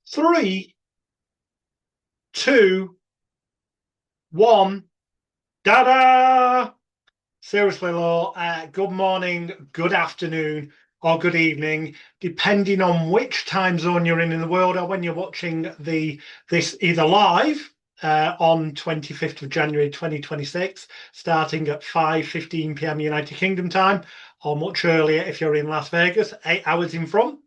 Three, two, one. Da-da! Seriously, Law, good morning, good afternoon, or good evening, depending on which time zone you're in the world, or when you're watching this either live on 25th of January 2026, starting at 5:15 p.m. United Kingdom time, or much earlier if you're in Las Vegas, 8 hours in front.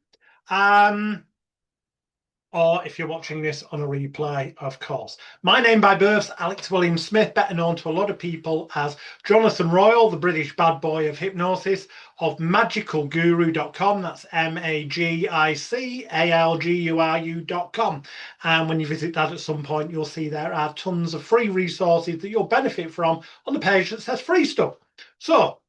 Or if you're watching this on a replay, of course. My name by birth, Alex William Smith, better known to a lot of people as Jonathan Royle, the British bad boy of hypnosis, of magicalguru.com. That's magicalguru.com. And when you visit that at some point, you'll see there are tons of free resources that you'll benefit from on the page that says free stuff. So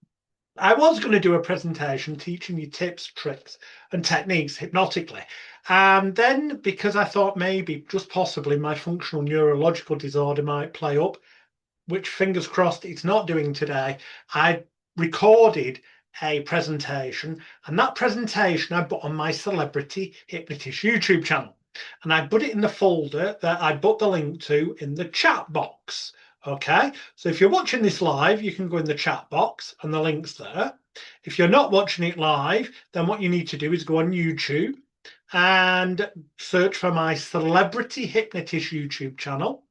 I was going to do a presentation teaching you tips, tricks, and techniques hypnotically. And then, because I thought maybe, just possibly, my functional neurological disorder might play up, which fingers crossed it's not doing today, I recorded a presentation, and that presentation I put on my Celebrity Hypnotist YouTube channel. And I put it in the folder that I put the link to in the chat box. Okay, so if you're watching this live, you can go in the chat box and the link's there. If you're not watching it live, then what you need to do is go on YouTube and search for my Celebrity Hypnotist YouTube channel.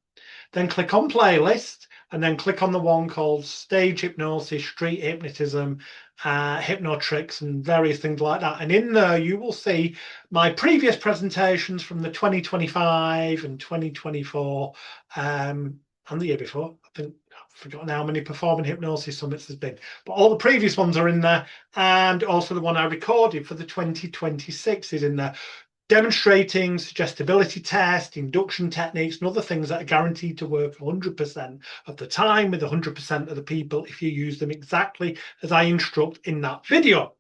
Then click on playlist and then click on the one called Stage Hypnosis, Street Hypnotism, Hypnotricks, and various things like that. And in there, you will see my previous presentations from the 2025 and 2024 and the year before. I think I've forgotten how many performing hypnosis summits there's been, but all the previous ones are in there, and also the one I recorded for the 2026 is in there, demonstrating suggestibility test, induction techniques, and other things that are guaranteed to work 100% of the time with 100% of the people if you use them exactly as I instruct in that video.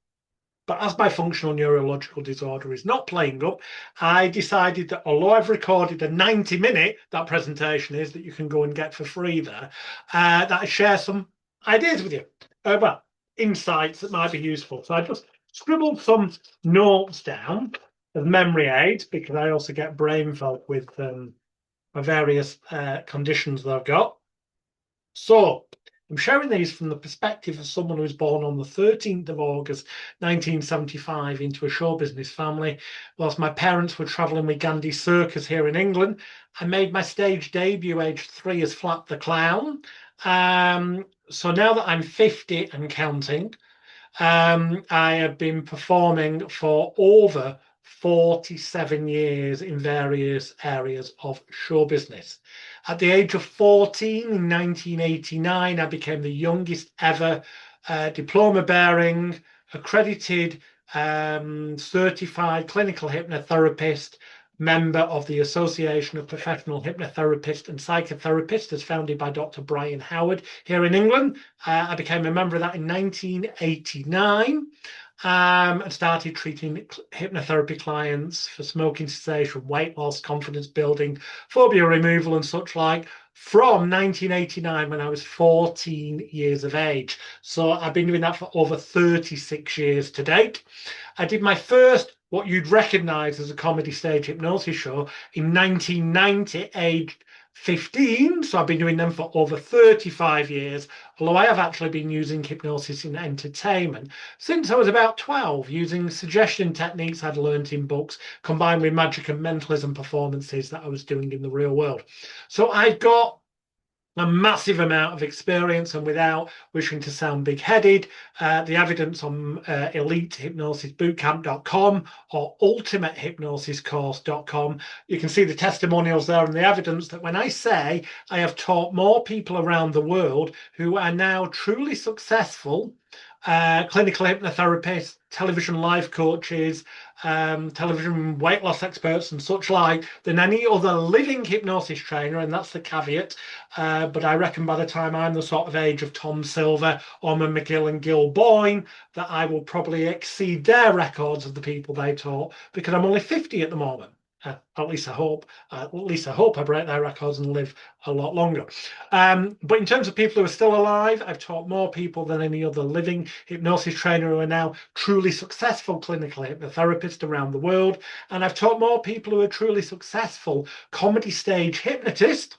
But as my functional neurological disorder is not playing up, I decided that although I've recorded a 90-minute, that presentation is, that you can go and get for free there, that I share some ideas with you, well, insights that might be useful. So I just scribbled some notes down as memory aids, because I also get brain fog with my various conditions that I've got. So I'm sharing these from the perspective of someone who was born on the 13th of August 1975 into a show business family. Whilst my parents were travelling with Gandhi Circus here in England, I made my stage debut age 3 as Flap the Clown. So now that I'm 50 and counting, I have been performing for over 47 years in various areas of show business. At the age of 14 in 1989, I became the youngest ever diploma-bearing, accredited, certified clinical hypnotherapist, member of the Association of Professional Hypnotherapists and Psychotherapists, as founded by Dr. Brian Howard here in England. I became a member of that in 1989. And started treating hypnotherapy clients for smoking cessation, weight loss, confidence building, phobia removal, and such like from 1989 when I was 14 years of age. So I've been doing that for over 36 years to date. I did my first, what you'd recognize as a comedy stage hypnosis show, in 1990, aged 15, so I've been doing them for over 35 years, although I have actually been using hypnosis in entertainment since I was about 12, using suggestion techniques I'd learned in books combined with magic and mentalism performances that I was doing in the real world. So I've got a massive amount of experience, and without wishing to sound big-headed, the evidence on elitehypnosisbootcamp.com or ultimatehypnosiscourse.com, you can see the testimonials there and the evidence that when I say I have taught more people around the world who are now truly successful clinical hypnotherapists, television life coaches, television weight loss experts and such like than any other living hypnosis trainer, and that's the caveat. But I reckon by the time I'm the sort of age of Tom Silver, Orman McGill and Gil Boyne, that I will probably exceed their records of the people they taught, because I'm only 50 at the moment. At least I hope. At least I hope I break their records and live a lot longer. But in terms of people who are still alive, I've taught more people than any other living hypnosis trainer who are now truly successful clinical hypnotherapists around the world. And I've taught more people who are truly successful comedy stage hypnotists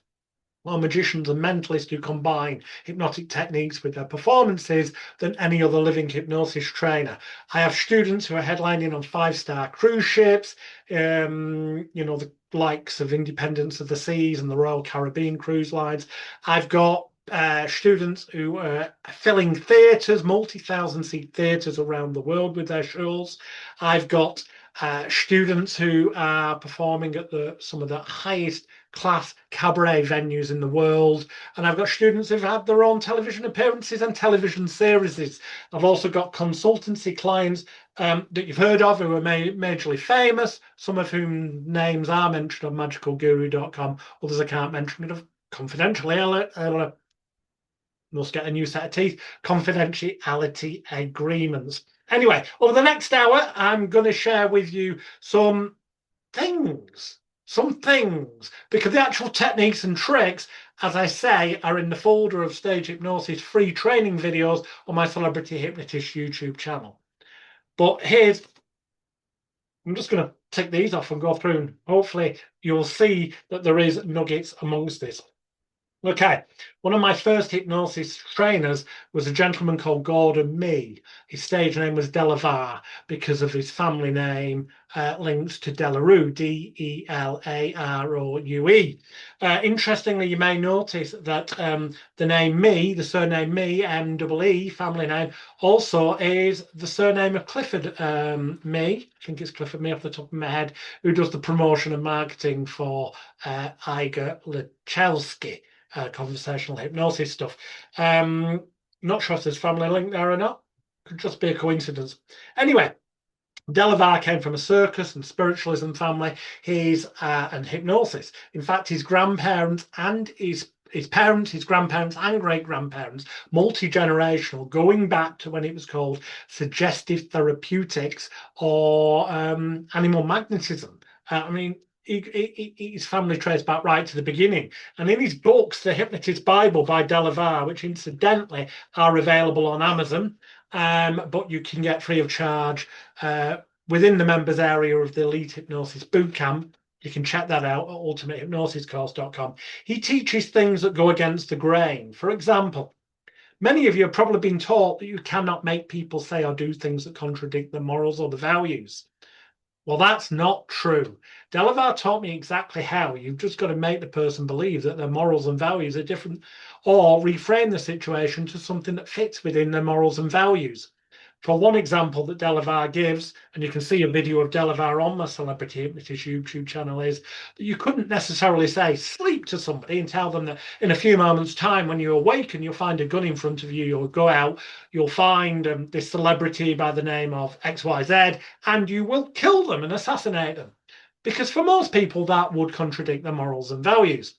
or magicians and mentalists who combine hypnotic techniques with their performances than any other living hypnosis trainer. I have students who are headlining on 5-star cruise ships, the likes of Independence of the Seas and the Royal Caribbean Cruise Lines. I've got students who are filling theatres, multi-thousand seat theatres around the world with their shows. I've got students who are performing at some of the highest class cabaret venues in the world, and I've got students who've had their own television appearances and television series. I've also got consultancy clients that you've heard of who are majorly famous, some of whom names are mentioned on magicalguru.com, others I can't mention confidentially. Ella must get a new set of teeth. Confidentiality agreements. Anyway, over the next hour, I'm going to share with you some things, because the actual techniques and tricks, as I say, are in the folder of stage hypnosis free training videos on my Celebrity Hypnotist YouTube channel. But I'm just going to tick these off and go through, and hopefully you'll see that there is nuggets amongst this. Okay, one of my first hypnosis trainers was a gentleman called Gordon Mee. His stage name was Delavar because of his family name links to Delarue, D-E-L-A-R-O-U-E. Interestingly, you may notice that the name Mee, the surname Mee, M-E-E, family name, also is the surname of Clifford Mee. I think it's Clifford Mee off the top of my head, who does the promotion and marketing for Iger Lachelsky. Conversational hypnosis stuff. Not sure if there's family link there or not. Could just be a coincidence. Anyway, Delavar came from a circus and spiritualism family. And hypnosis. In fact, his grandparents and his parents, his grandparents and great-grandparents, multi-generational, going back to when it was called suggestive therapeutics or animal magnetism. His family traced back right to the beginning. And in his books, The Hypnotist Bible by Delavar, which incidentally are available on Amazon, but you can get free of charge within the members area of the Elite Hypnosis Bootcamp. You can check that out at ultimatehypnosiscourse.com. He teaches things that go against the grain. For example, many of you have probably been taught that you cannot make people say or do things that contradict their morals or the values. Well, that's not true. Delavar taught me exactly how. You've just got to make the person believe that their morals and values are different, or reframe the situation to something that fits within their morals and values. For one example that Delavar gives, and you can see a video of Delavar on my Celebrity Hypnotist YouTube channel, is that you couldn't necessarily say sleep to somebody and tell them that in a few moments' time when you awaken, you'll find a gun in front of you, you'll go out, you'll find this celebrity by the name of XYZ, and you will kill them and assassinate them. Because for most people, that would contradict their morals and values.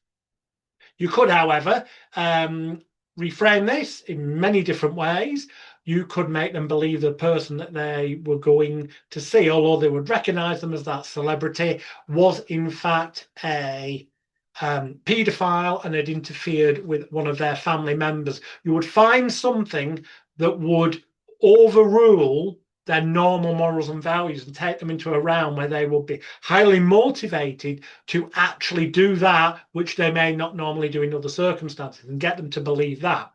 You could, however, reframe this in many different ways. You could make them believe the person that they were going to see, although they would recognize them as that celebrity, was in fact a paedophile and had interfered with one of their family members. You would find something that would overrule their normal morals and values and take them into a realm where they will be highly motivated to actually do that which they may not normally do in other circumstances, and get them to believe that.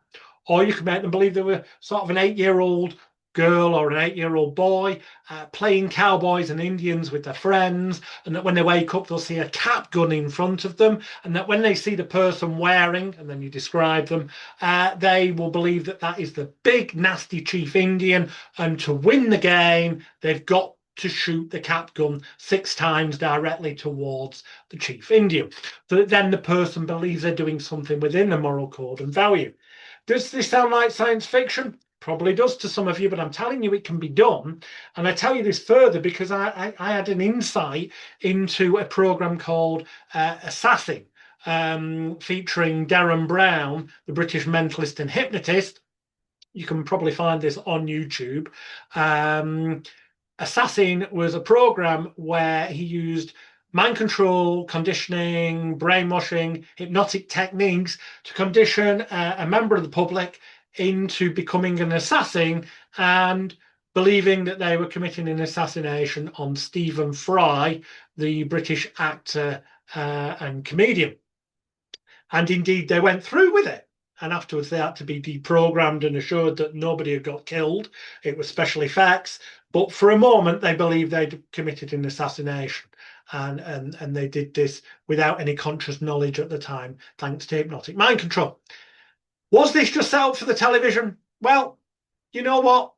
Or you could make them believe they were sort of an 8-year-old girl or an 8-year-old boy playing cowboys and Indians with their friends, and that when they wake up they'll see a cap gun in front of them, and that when they see the person wearing, and then you describe them, they will believe that that is the big nasty chief Indian, and to win the game they've got to shoot the cap gun 6 times directly towards the chief Indian, so that then the person believes they're doing something within the moral code and value. Does this sound like science fiction? Probably does to some of you, but I'm telling you it can be done. And I tell you this further because I had an insight into a program called Assassin, featuring Darren Brown, the British mentalist and hypnotist. You can probably find this on YouTube. Assassin was a program where he used mind control, conditioning, brainwashing, hypnotic techniques to condition a member of the public into becoming an assassin and believing that they were committing an assassination on Stephen Fry, the British actor and comedian. And indeed, they went through with it. And afterwards, they had to be deprogrammed and assured that nobody had got killed. It was special effects. But for a moment, they believed they'd committed an assassination. And they did this without any conscious knowledge at the time, thanks to hypnotic mind control. Was this just set up for the television? Well, you know what?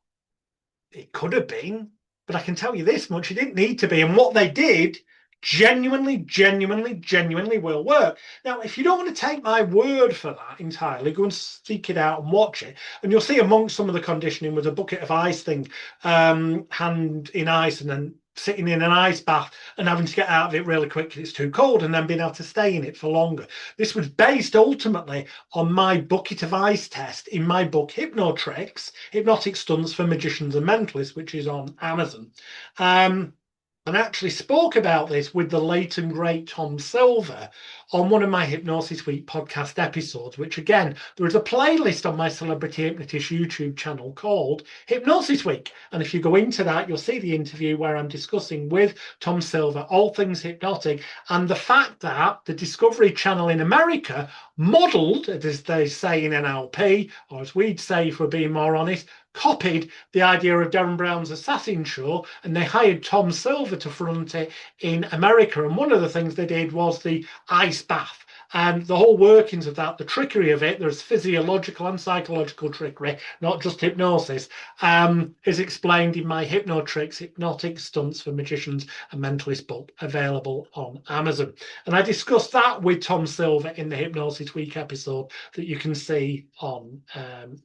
It could have been. But I can tell you this much, it didn't need to be. And what they did genuinely will work. Now, if you don't want to take my word for that entirely, go and seek it out and watch it. And you'll see amongst some of the conditioning was a bucket of ice thing, hand in ice and then sitting in an ice bath and having to get out of it really quick because it's too cold and then being able to stay in it for longer. This was based ultimately on my bucket of ice test in my book Hypnotricks, Hypnotic Stunts for Magicians and Mentalists, which is on Amazon. And actually spoke about this with the late and great Tom Silver on one of my Hypnosis Week podcast episodes, which again, there is a playlist on my Celebrity Hypnotist YouTube channel called Hypnosis Week. And if you go into that, you'll see the interview where I'm discussing with Tom Silver all things hypnotic and the fact that the Discovery Channel in America modeled, as they say in NLP, or as we'd say if we're being more honest, copied the idea of Darren Brown's Assassin Show, and they hired Tom Silver to front it in America. And one of the things they did was the ice bath. And the whole workings of that, the trickery of it, there's physiological and psychological trickery, not just hypnosis, is explained in my Hypnotricks, Hypnotic Stunts for Magicians and Mentalists book, available on Amazon. And I discussed that with Tom Silver in the Hypnosis Week episode that you can see on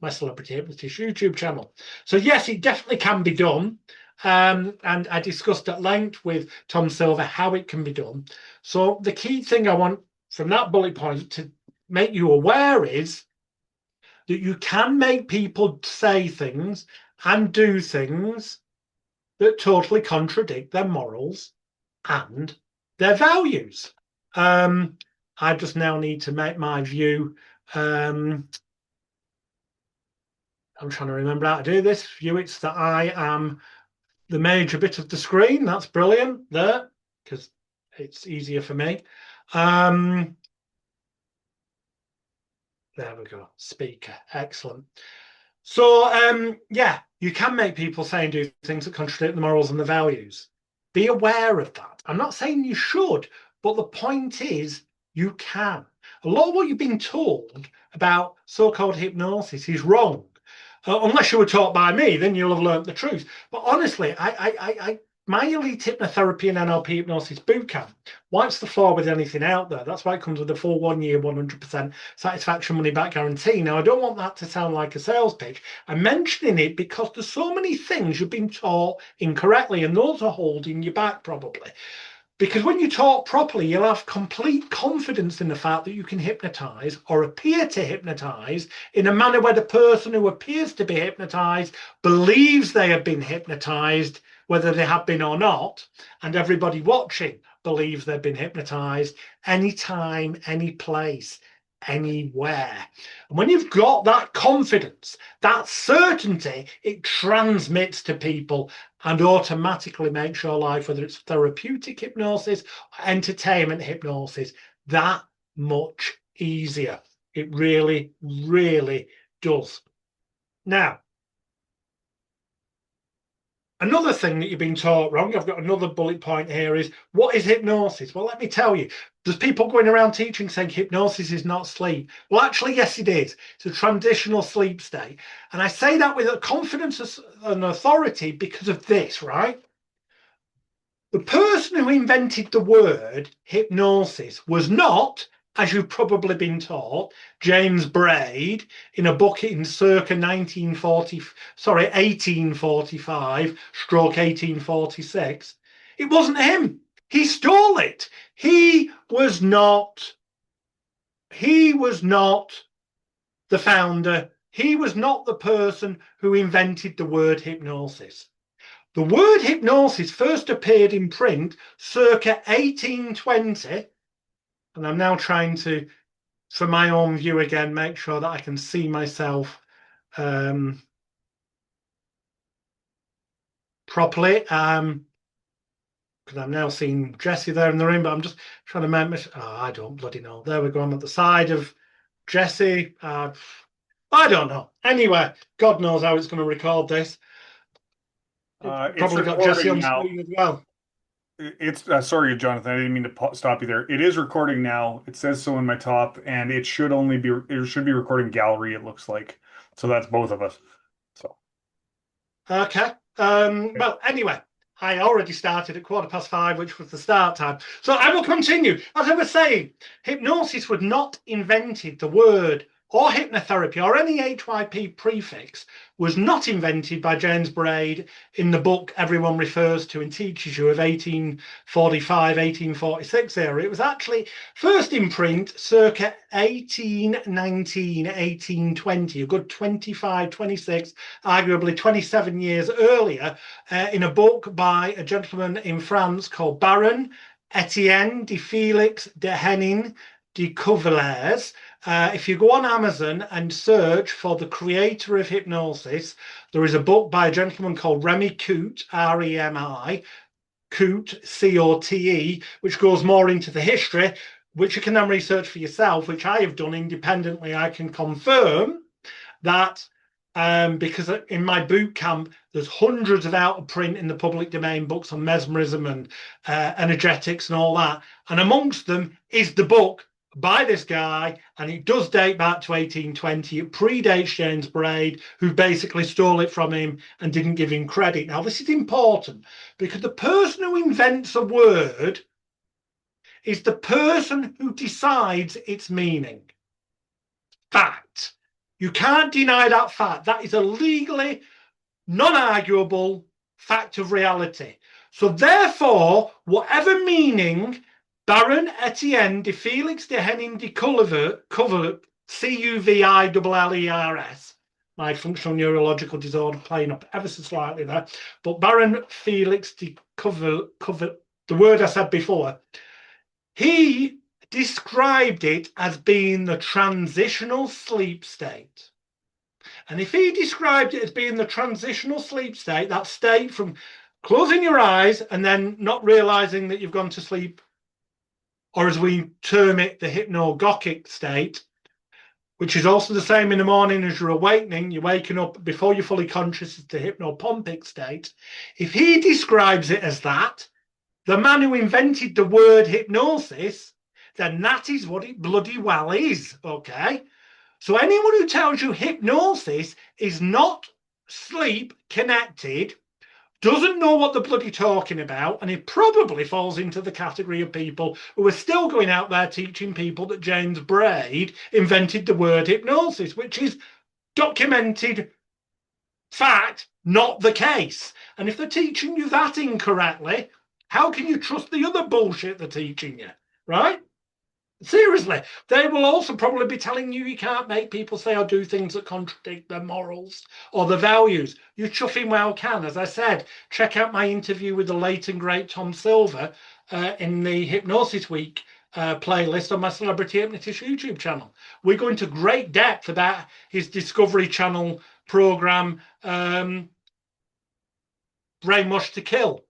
my Celebrity Hypnotist YouTube channel. So yes, it definitely can be done. And I discussed at length with Tom Silver how it can be done. So the key thing I want from that bullet point to make you aware is that you can make people say things and do things that totally contradict their morals and their values. I just now need to make my view. I'm trying to remember how to do this. View it's that I am the major bit of the screen. That's brilliant there because it's easier for me. There we go. Speaker. Excellent. So, yeah, you can make people say and do things that contradict the morals and the values. Be aware of that. I'm not saying you should, but the point is you can. A lot of what you've been told about so-called hypnosis is wrong. Unless you were taught by me, then you'll have learned the truth. But honestly, my elite hypnotherapy and NLP hypnosis bootcamp wipes the floor with anything out there. That's why it comes with a full 1 year, 100% satisfaction money back guarantee. Now, I don't want that to sound like a sales pitch. I'm mentioning it because there's so many things you've been taught incorrectly, and those are holding you back probably. Because when you talk properly, you'll have complete confidence in the fact that you can hypnotize or appear to hypnotize in a manner where the person who appears to be hypnotized believes they have been hypnotized, whether they have been or not, and everybody watching believes they've been hypnotized anytime, any place, anywhere. And when you've got that confidence, that certainty, it transmits to people and automatically makes your life, whether it's therapeutic hypnosis or entertainment hypnosis, that much easier. It really, really does. Now, another thing that you've been taught wrong, I've got another bullet point here, is what is hypnosis? Well, let me tell you, there's people going around teaching saying hypnosis is not sleep. Well, actually, yes, it is. It's a transitional sleep state. And I say that with a confidence and authority because of this, right? The person who invented the word hypnosis was not, as you've probably been taught, James Braid in a book in circa 1845 stroke 1846. It wasn't him. He stole it. He was not the founder. He was not the person who invented the word hypnosis. The word hypnosis first appeared in print circa 1820, and I'm now trying to, for my own view again, make sure that I can see myself properly. Because I'm now seeing Jessie there in the room, but I'm just trying to make I don't bloody know. There we go. I'm at the side of Jessie. I don't know. Anyway, God knows how it's going to record this. It's probably got Jessie on screen as well. It's sorry, Jonathan. I didn't mean to stop you there. It is recording now. It says so in my top, and it should be recording gallery. It looks like, so that's both of us. So okay. Well, anyway, I already started at 5:15, which was the start time. So I will continue. As I was saying, hypnosis was not invented. The word or hypnotherapy or any HYP prefix was not invented by James Braid in the book everyone refers to and teaches you of 1845, 1846 era. It was actually first in print circa 1819, 1820, a good 25, 26, arguably 27 years earlier, in a book by a gentleman in France called Baron Etienne de Felix de Hennin de Couvillers. If you go on Amazon and search for the creator of hypnosis, there is a book by a gentleman called Remy Cote, R-E-M-I, Cote, C-O-T-E, which goes more into the history, which you can then research for yourself, which I have done independently. I can confirm that because in my boot camp, there's hundreds of out of print in the public domain books on mesmerism and energetics and all that. And amongst them is the book by this guy, and it does date back to 1820. It predates James Braid, who basically stole it from him and didn't give him credit. Now, this is important because the person who invents a word is the person who decides its meaning. Fact. You can't deny that fact. That is a legally non-arguable fact of reality. So therefore, whatever meaning Baron Etienne de Felix de Hennin de Couvillers, C-U-V-I-L-L-E-R-S, my functional neurological disorder playing up ever so slightly there, but Baron Felix de Couvillers, the word I said before, he described it as being the transitional sleep state. And if he described it as being the transitional sleep state, that state from closing your eyes and then not realizing that you've gone to sleep, or as we term it, the hypnagogic state, which is also the same in the morning as you're awakening, you're waking up before you're fully conscious, is the hypnopompic state. If he describes it as that, the man who invented the word hypnosis, then that is what it bloody well is, okay? So anyone who tells you hypnosis is not sleep connected doesn't know what they're bloody talking about, and it probably falls into the category of people who are still going out there teaching people that James Braid invented the word hypnosis, which is documented fact, not the case. And if they're teaching you that incorrectly, how can you trust the other bullshit they're teaching you, right? Seriously, they will also probably be telling you can't make people say or do things that contradict their morals or their values. You chuffing well can. As I said, check out my interview with the late and great Tom Silver in the Hypnosis Week playlist on my Celebrity Hypnotist YouTube channel. We go into great depth about his Discovery Channel program, Brainwash to Kill,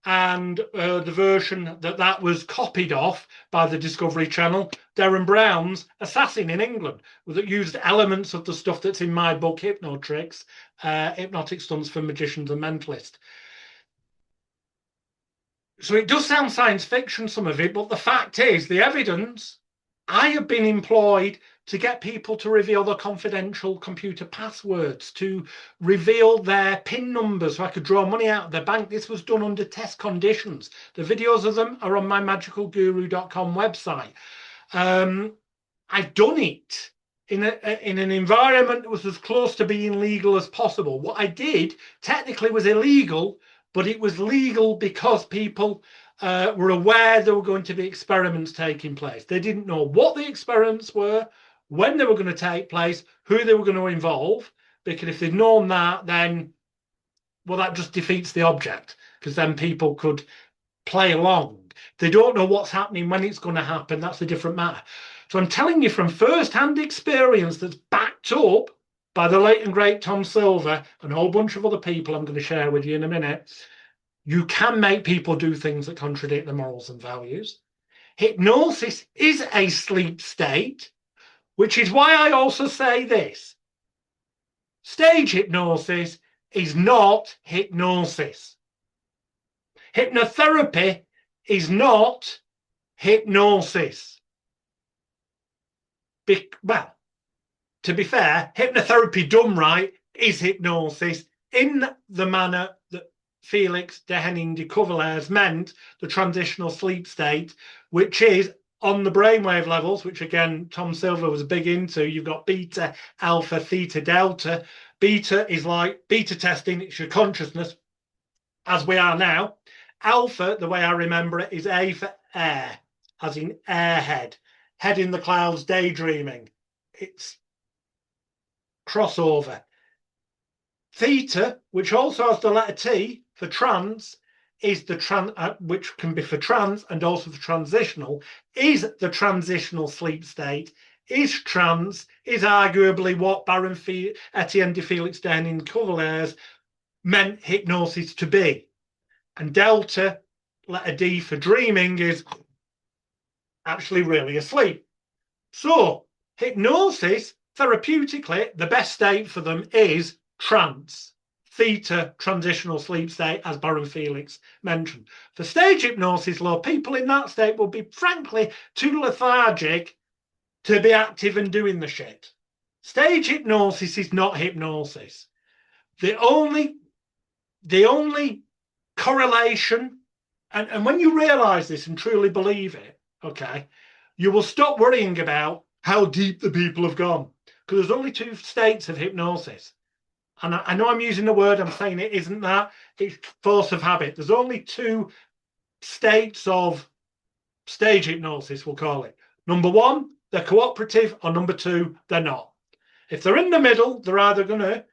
and the version that was copied off by the Discovery Channel, Derren Brown's Assassin in England, that used elements of the stuff that's in my book, Hypnotricks, Hypnotic Stunts for Magicians and Mentalists. So it does sound science fiction, some of it, but the fact is, the evidence, I have been employed to get people to reveal their confidential computer passwords, to reveal their PIN numbers so I could draw money out of their bank. This was done under test conditions. The videos of them are on my magicalguru.com website. I've done it in an environment that was as close to being legal as possible. What I did technically was illegal, but it was legal because people were aware there were going to be experiments taking place. They didn't know what the experiments were, when they were going to take place, who they were going to involve, because if they'd known that, then well, that just defeats the object, because then people could play along. They don't know what's happening, when it's going to happen. That's a different matter. So I'm telling you from first-hand experience that's backed up by the late and great Tom Silver and a whole bunch of other people I'm going to share with you in a minute, you can make people do things that contradict their morals and values. Hypnosis is a sleep state, which is why I also say this. Stage hypnosis is not hypnosis. Hypnotherapy is not hypnosis. Well, to be fair, hypnotherapy done right is hypnosis in the manner that Felix de Henning de Coverlairs meant the transitional sleep state, which is on the brainwave levels, which again, Tom Silver was big into. You've got beta, alpha, theta, delta. Beta is like beta testing, it's your consciousness, as we are now. Alpha, the way I remember it, is A for air, as in airhead, head in the clouds, daydreaming. It's crossover. Theta, which also has the letter T for trance, is the which can be for trance and also for transitional, is the transitional sleep state. Is trance, is arguably what Baron Etienne de Felix de Henning Coverlairs meant hypnosis to be. And delta, letter D for dreaming, is actually really asleep. So hypnosis, therapeutically, the best state for them is trance. Theta, transitional sleep state, as Baron Felix mentioned. For stage hypnosis, though, people in that state will be, frankly, too lethargic to be active and doing the shit. Stage hypnosis is not hypnosis. The only correlation, and when you realize this and truly believe it, okay, you will stop worrying about how deep the people have gone, because there's only two states of hypnosis. And I know I'm using the word, I'm saying it isn't that, it's force of habit. There's only two states of stage hypnosis, we'll call it. Number one, they're cooperative, or number two, they're not. If they're in the middle, they're either going to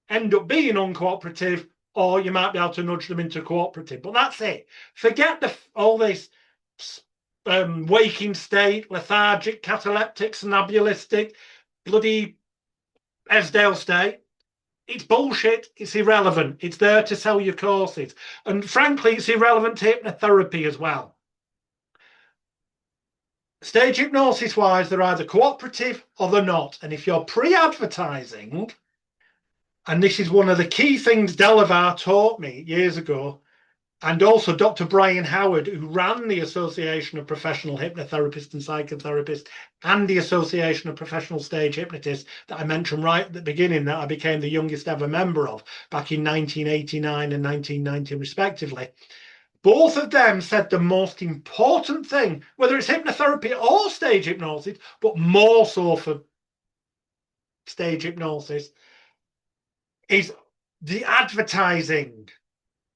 end up being uncooperative, or you might be able to nudge them into cooperative. But that's it. Forget all this waking state, lethargic, cataleptic, somnambulistic, bloody Esdale state. It's bullshit. It's irrelevant. It's there to sell your courses. And frankly, it's irrelevant to hypnotherapy as well. Stage hypnosis wise, they're either cooperative or they're not. And if you're pre-advertising, and this is one of the key things Delavar taught me years ago, and also Dr. Brian Howard, who ran the Association of Professional Hypnotherapists and Psychotherapists and the Association of Professional Stage Hypnotists that I mentioned right at the beginning, that I became the youngest ever member of back in 1989 and 1990 respectively. Both of them said the most important thing, whether it's hypnotherapy or stage hypnosis, but more so for stage hypnosis, is the advertising,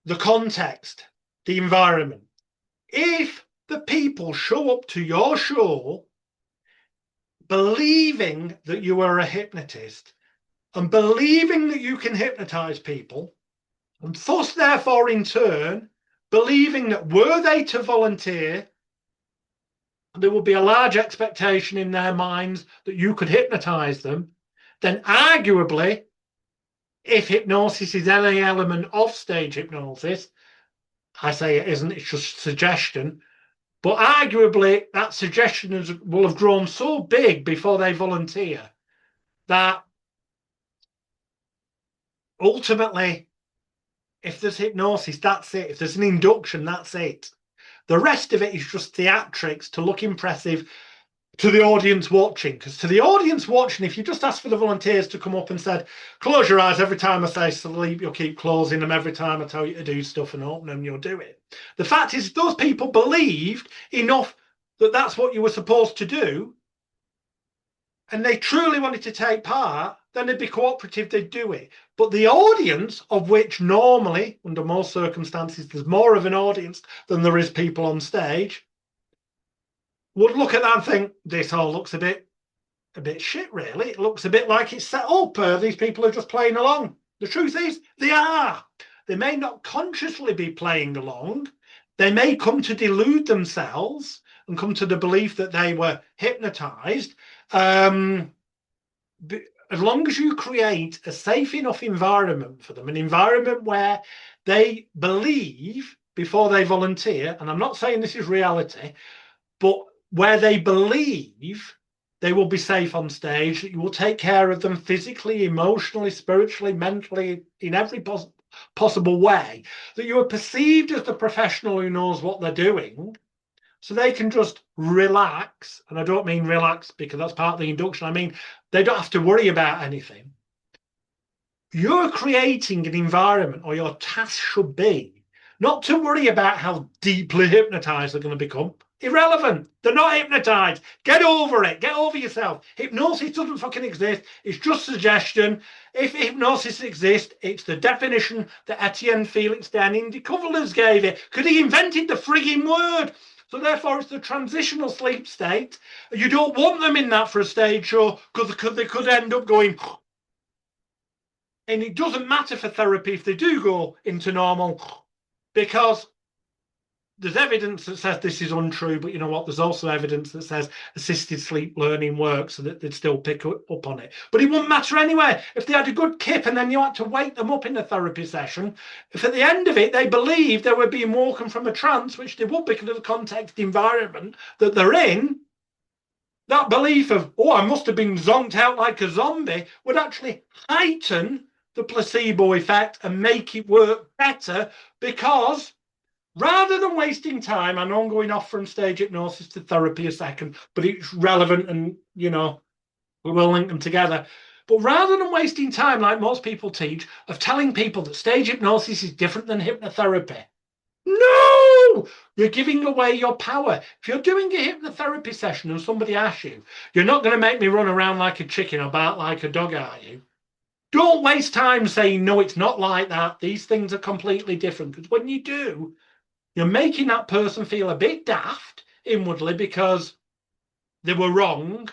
the context, the environment. If the people show up to your show believing that you are a hypnotist and believing that you can hypnotize people, and thus therefore in turn believing that were they to volunteer, there would be a large expectation in their minds that you could hypnotize them, then arguably, if hypnosis is any element of stage hypnosis, I say it isn't, it's just suggestion, but arguably that suggestion will have grown so big before they volunteer that ultimately, if there's hypnosis, that's it. If there's an induction, that's it. The rest of it is just theatrics to look impressive to the audience watching. Because to the audience watching, if you just ask for the volunteers to come up and said, close your eyes every time I say sleep, you'll keep closing them every time I tell you to do stuff, and open them, you'll do it. The fact is, those people believed enough that that's what you were supposed to do, and they truly wanted to take part, then they'd be cooperative, they'd do it. But the audience, of which normally, under most circumstances, there's more of an audience than there is people on stage, would look at that and think, this all looks a bit shit, really. It looks a bit like it's set up. These people are just playing along. The truth is, they are. They may not consciously be playing along. They may come to delude themselves and come to the belief that they were hypnotized. As long as you create a safe enough environment for them, an environment where they believe before they volunteer, and I'm not saying this is reality, but where they believe they will be safe on stage, that you will take care of them physically, emotionally, spiritually, mentally, in every possible way, that you are perceived as the professional who knows what they're doing, so they can just relax. And I don't mean relax because that's part of the induction. I mean, they don't have to worry about anything. You're creating an environment, or your task should be, not to worry about how deeply hypnotized they're going to become. Irrelevant. They're not hypnotized. Get over it. Get over yourself. Hypnosis doesn't fucking exist. It's just suggestion. If hypnosis exists, it's the definition that Etienne Felix Denning de Coverlers gave it, because he invented the frigging word. So therefore, it's the transitional sleep state. You don't want them in that for a stage show, because they could end up going. And it doesn't matter for therapy if they do go into normal, because there's evidence that says this is untrue, but you know what? There's also evidence that says assisted sleep learning works, so that they'd still pick up on it. But it wouldn't matter anyway. If they had a good kip and then you had to wake them up in a therapy session, if at the end of it they believed they were being woken from a trance, which they would because of the context environment that they're in, that belief of, oh, I must have been zonked out like a zombie, would actually heighten the placebo effect and make it work better, because rather than wasting time, I know I'm going off from stage hypnosis to therapy a second, but it's relevant and, you know, we will link them together. But rather than wasting time, like most people teach, of telling people that stage hypnosis is different than hypnotherapy, no! You're giving away your power. If you're doing a hypnotherapy session and somebody asks you, you're not going to make me run around like a chicken or bark like a dog, are you? Don't waste time saying, no, it's not like that. These things are completely different. Because when you do, you're making that person feel a bit daft inwardly because they were wrong.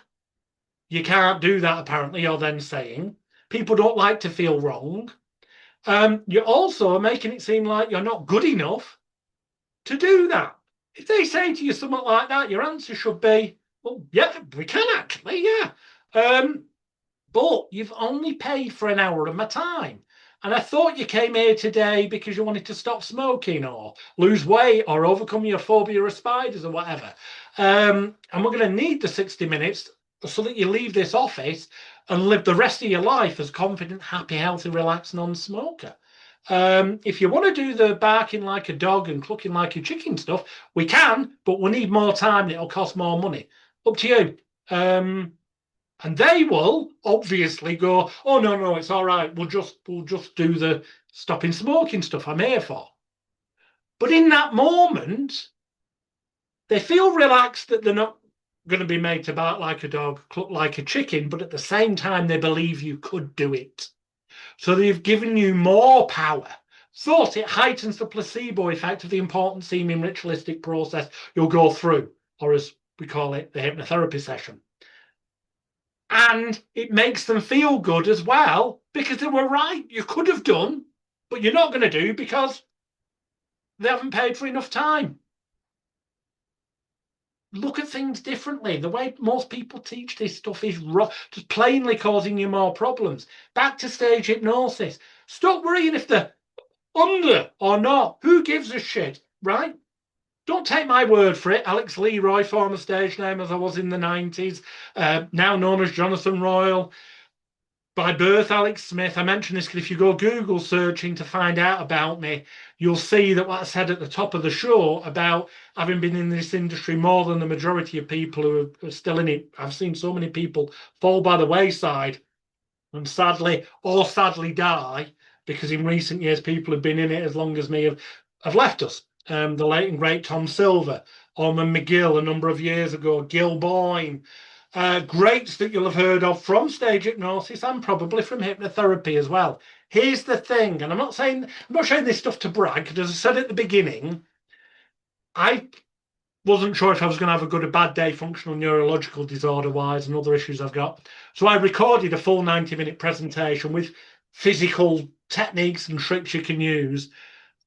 You can't do that, apparently, you're then saying. People don't like to feel wrong. You're also making it seem like you're not good enough to do that. If they say to you something like that, your answer should be, well, yeah, we can actually, yeah. But you've only paid for an hour of my time. And I thought you came here today because you wanted to stop smoking or lose weight or overcome your phobia of spiders or whatever. And we're going to need the 60 minutes so that you leave this office and live the rest of your life as confident, happy, healthy, relaxed non-smoker. If you want to do the barking like a dog and clucking like a chicken stuff, we can, but we need more time and it'll cost more money. Up to you. And they will obviously go, oh, no, it's all right. We'll just do the stopping smoking stuff I'm here for. But in that moment, they feel relaxed that they're not going to be made to bark like a dog, cluck like a chicken, but at the same time, they believe you could do it. So they've given you more power. Thus, it heightens the placebo effect of the important seeming ritualistic process you'll go through, or as we call it, the hypnotherapy session. And it makes them feel good as well, because they were right. You could have done, but you're not going to do because they haven't paid for enough time. Look at things differently. The way most people teach this stuff is just plainly causing you more problems. Back to stage hypnosis. Stop worrying if they're under or not. Who gives a shit, right? Don't take my word for it. Alex Leroy, former stage name as I was in the 90s, now known as Jonathan Royle. By birth, Alex Smith. I mention this because if you go Google searching to find out about me, you'll see that what I said at the top of the show about having been in this industry more than the majority of people who are still in it. I've seen so many people fall by the wayside and sadly die because in recent years people have been in it as long as me have left us. The late and great Tom Silver, Ormond McGill a number of years ago, Gil Boyne, greats that you'll have heard of from stage hypnosis and probably from hypnotherapy as well. Here's the thing, and I'm not showing this stuff to brag, because as I said at the beginning, I wasn't sure if I was going to have a good or bad day functional neurological disorder wise and other issues I've got. So I recorded a full 90-minute presentation with physical techniques and tricks you can use.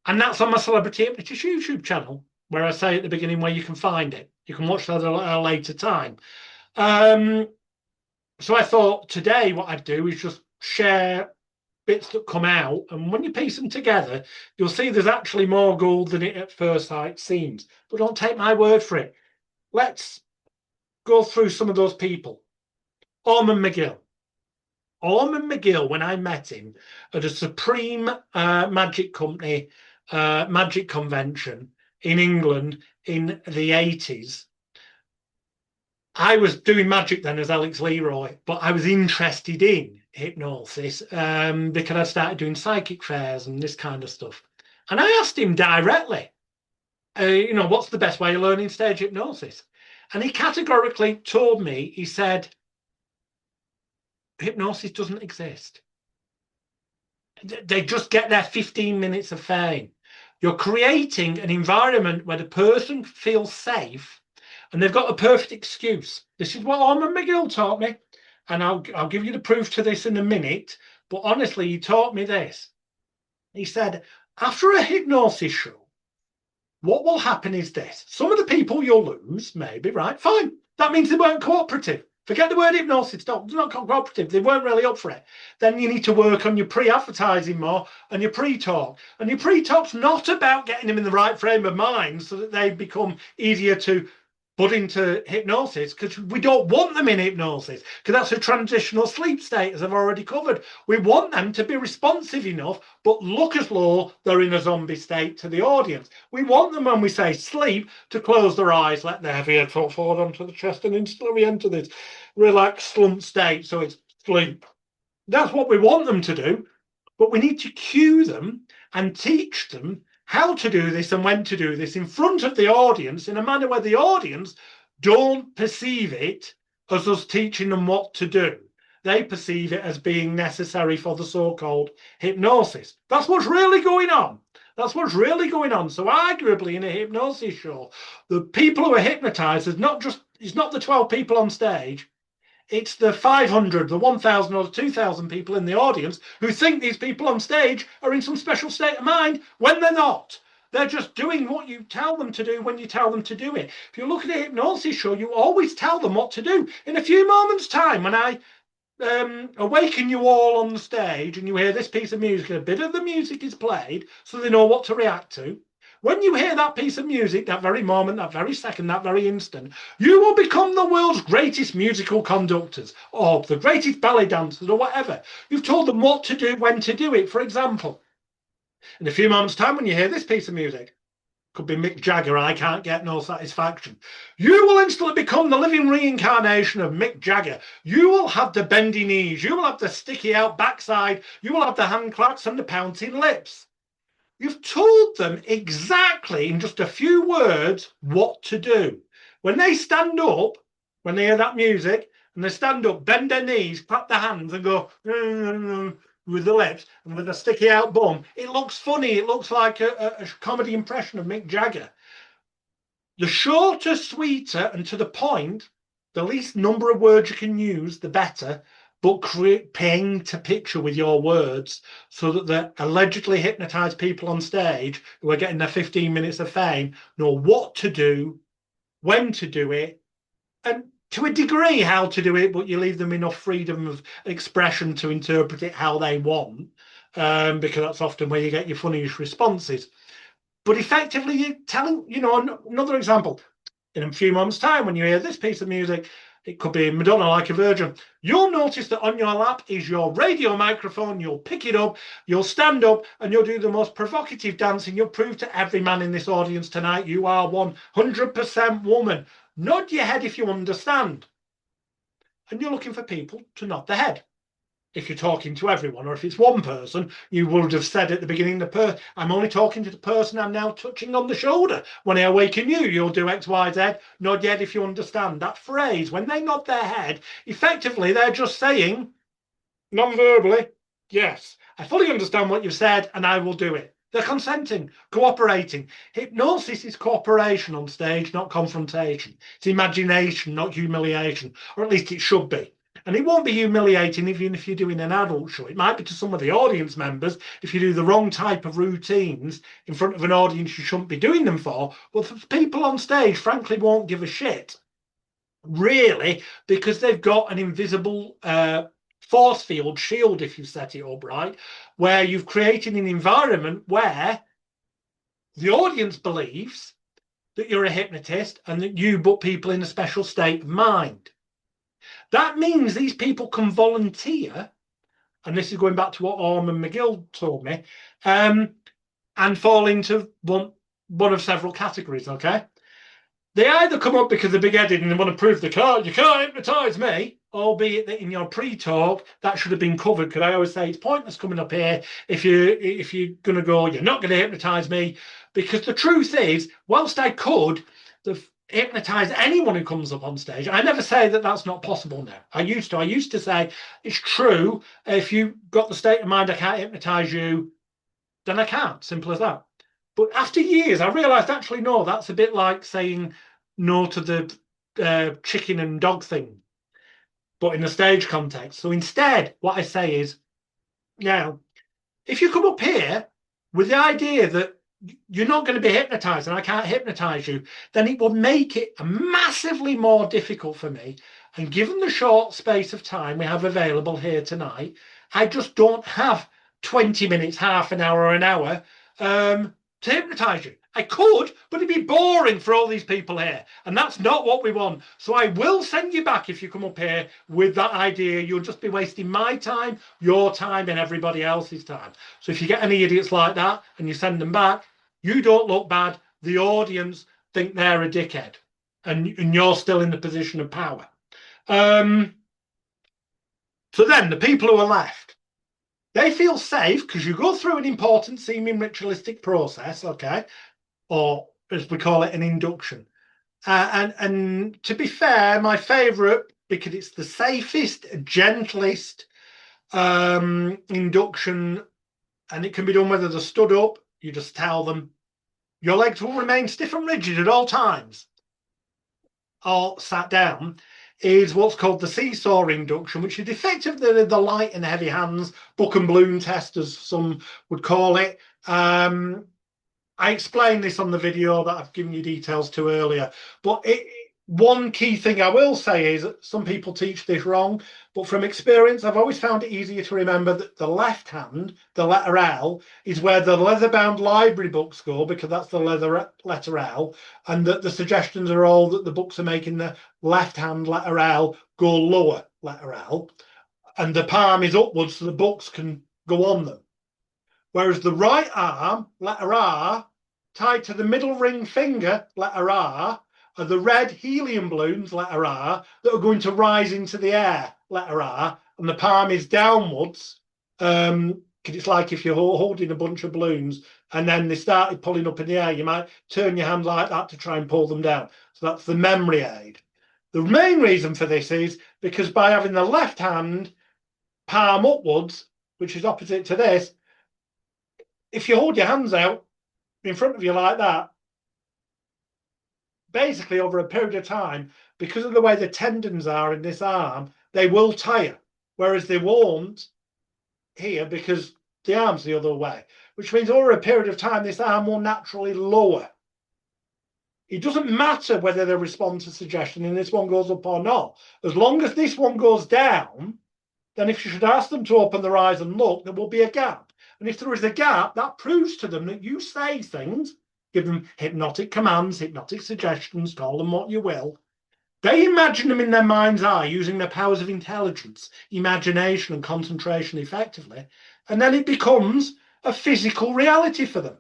And that's on my Celebrity Hypnotist YouTube channel, where I say at the beginning where you can find it. You can watch that at a later time. So I thought today what I'd do is just share bits that come out, and when you piece them together, you'll see there's actually more gold than it at first sight seems. But don't take my word for it. Let's go through some of those people. Ormond McGill. Ormond McGill, when I met him at a Supreme Magic Company magic convention in England in the 80s, I was doing magic then as Alex Leroy, but I was interested in hypnosis because I started doing psychic fairs and this kind of stuff. And I asked him directly, what's the best way of learning stage hypnosis? And he categorically told me, he said, hypnosis doesn't exist. They just get their 15 minutes of fame. You're creating an environment where the person feels safe and they've got a perfect excuse. This is what Ormond McGill taught me, and I'll give you the proof to this in a minute. But honestly, he taught me this. He said, after a hypnosis show, what will happen is this. Some of the people you'll lose, maybe, right? Fine. That means they weren't cooperative. Forget the word hypnosis. They're not cooperative. They weren't really up for it. Then you need to work on your pre-advertising more and your pre-talk. And your pre-talk's not about getting them in the right frame of mind so that they become easier to put into hypnosis, because we don't want them in hypnosis, because that's a transitional sleep state, as I've already covered. We want them to be responsive enough, but look as though they're in a zombie state to the audience. We want them, when we say sleep, to close their eyes, let their heavy head fall forward onto the chest, and instantly we enter this relaxed slump state, so it's sleep. That's what we want them to do, but we need to cue them and teach them how to do this and when to do this in front of the audience in a manner where the audience don't perceive it as us teaching them what to do. They perceive it as being necessary for the so-called hypnosis. That's what's really going on. That's what's really going on. So arguably in a hypnosis show, the people who are hypnotized is not the 12 people on stage. It's the 500, the 1,000 or the 2,000 people in the audience who think these people on stage are in some special state of mind when they're not. They're just doing what you tell them to do when you tell them to do it. If you look at a hypnosis show, you always tell them what to do. In a few moments' time, when I awaken you all on the stage and you hear this piece of music, a bit of the music is played so they know what to react to. When you hear that piece of music, that very moment, that very second, that very instant, you will become the world's greatest musical conductors or the greatest ballet dancers or whatever. You've told them what to do, when to do it. For example, in a few moments' time, when you hear this piece of music, could be Mick Jagger, I can't get no satisfaction. You will instantly become the living reincarnation of Mick Jagger. You will have the bendy knees. You will have the sticky out backside. You will have the hand claps and the pouncing lips. You've told them exactly in just a few words what to do. When they stand up, when they hear that music, and they stand up, bend their knees, clap their hands and go with the lips and with a sticky out bum, it looks funny. It looks like a comedy impression of Mick Jagger. The shorter, sweeter, and to the point, the least number of words you can use, the better. But paint a picture with your words so that the allegedly hypnotized people on stage who are getting their 15 minutes of fame know what to do, when to do it, and to a degree how to do it, but you leave them enough freedom of expression to interpret it how they want, because that's often where you get your funniest responses. But effectively, you're telling, another example. In a few moments' time, when you hear this piece of music, it could be Madonna Like a Virgin. You'll notice that on your lap is your radio microphone. You'll pick it up, you'll stand up, and you'll do the most provocative dance, and you'll prove to every man in this audience tonight you are 100% woman. Nod your head if you understand. And you're looking for people to nod their head. If you're talking to everyone, or if it's one person, you would have said at the beginning, I'm only talking to the person I'm now touching on the shoulder. When I awaken you, you'll do X, Y, Z. Nod your head if you understand. That phrase, when they nod their head, effectively, they're just saying, non-verbally, yes, I fully understand what you've said, and I will do it. They're consenting, cooperating. Hypnosis is cooperation on stage, not confrontation. It's imagination, not humiliation, or at least it should be. And it won't be humiliating even if you're doing an adult show. It might be to some of the audience members if you do the wrong type of routines in front of an audience you shouldn't be doing them for. But for people on stage, frankly, won't give a shit, really, because they've got an invisible force field shield, if you set it up right, where you've created an environment where the audience believes that you're a hypnotist and that you put people in a special state of mind. That means these people can volunteer, and this is going back to what Orman McGill told me, and fall into one of several categories, okay? They either come up because they're big-headed and they want to prove you can't hypnotise me, albeit that in your pre-talk that should have been covered, because I always say it's pointless coming up here if you're going to go, you're not going to hypnotise me, because the truth is, whilst I could hypnotise anyone who comes up on stage, I never say that that's not possible now. I used to say, it's true, if you got the state of mind I can't hypnotise you, then I can't, simple as that. But after years, I realised, actually, no, that's a bit like saying no to the chicken and dog thing, but in a stage context. So instead, what I say is, now, if you come up here with the idea that you're not going to be hypnotised and I can't hypnotise you, then it would make it massively more difficult for me. And given the short space of time we have available here tonight, I just don't have 20 minutes, half an hour, or an hour to hypnotise you. I could, but it'd be boring for all these people here. And that's not what we want. So I will send you back if you come up here with that idea. You'll just be wasting my time, your time, and everybody else's time. So if you get any idiots like that and you send them back, you don't look bad. The audience think they're a dickhead. And you're still in the position of power. So then the people who are left, they feel safe because you go through an important seeming ritualistic process, okay, or as we call it, an induction. And to be fair, my favourite, because it's the safest, gentlest induction, and it can be done whether they're stood up, you just tell them, your legs will remain stiff and rigid at all times, or sat down, is what's called the seesaw induction, which is effectively the light and heavy hands, book and balloon test, as some would call it. I explained this on the video that I've given you details to earlier, but one key thing I will say is that some people teach this wrong, but from experience, I've always found it easier to remember that the left hand, the letter L, is where the leather-bound library books go, because that's the letter L, and that the suggestions are all that the books are making the left-hand letter L go lower letter L, and the palm is upwards so the books can go on them. Whereas the right arm, letter R, tied to the middle ring finger, letter R, are the red helium balloons, letter R, that are going to rise into the air, letter R, and the palm is downwards, because it's like if you're holding a bunch of balloons and then they started pulling up in the air, you might turn your hand like that to try and pull them down. So that's the memory aid. The main reason for this is because by having the left hand palm upwards, which is opposite to this, if you hold your hands out in front of you like that, basically over a period of time, because of the way the tendons are in this arm, they will tire, whereas they won't here because the arm's the other way, which means over a period of time, this arm will naturally lower. It doesn't matter whether they respond to suggestion and this one goes up or not. As long as this one goes down, then if you should ask them to open their eyes and look, there will be a gap. And if there is a gap, that proves to them that you say things, give them hypnotic commands, hypnotic suggestions, call them what you will. They imagine them in their mind's eye using their powers of intelligence, imagination, and concentration effectively. And then it becomes a physical reality for them.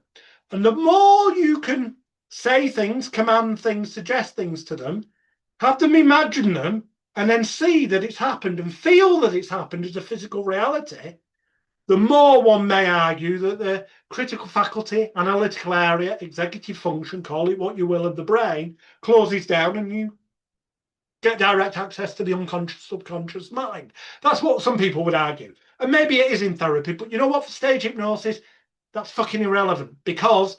And the more you can say things, command things, suggest things to them, have them imagine them, and then see that it's happened and feel that it's happened as a physical reality, the more one may argue that the critical faculty, analytical area, executive function, call it what you will, of the brain, closes down and you get direct access to the unconscious, subconscious mind. That's what some people would argue. And maybe it is in therapy, but you know what, for stage hypnosis, that's fucking irrelevant, because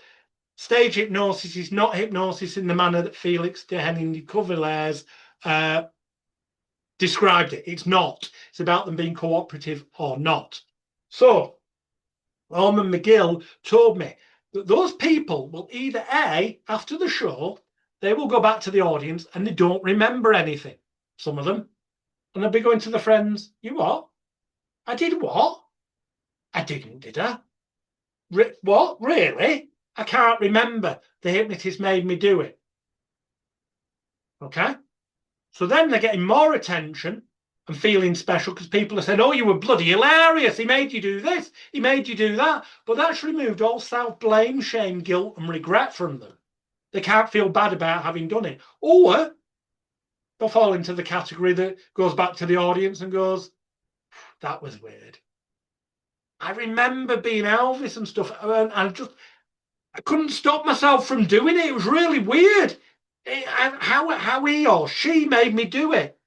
stage hypnosis is not hypnosis in the manner that Felix de Henning de Courvillers described it. It's not. It's about them being cooperative or not. So, Orman McGill told me that those people will either A, after the show, they will go back to the audience and they don't remember anything, some of them. And they'll be going to the friends, you what? I did what? I didn't, did I? What? Really? I can't remember. The hypnotist made me do it. Okay? So then they're getting more attention and feeling special because people are saying, oh, you were bloody hilarious. He made you do this. He made you do that. But that's removed all self-blame, shame, guilt, and regret from them. They can't feel bad about having done it. Or they'll fall into the category that goes back to the audience and goes, that was weird. I remember being Elvis and stuff, and I couldn't stop myself from doing it. It was really weird. How he or she made me do it.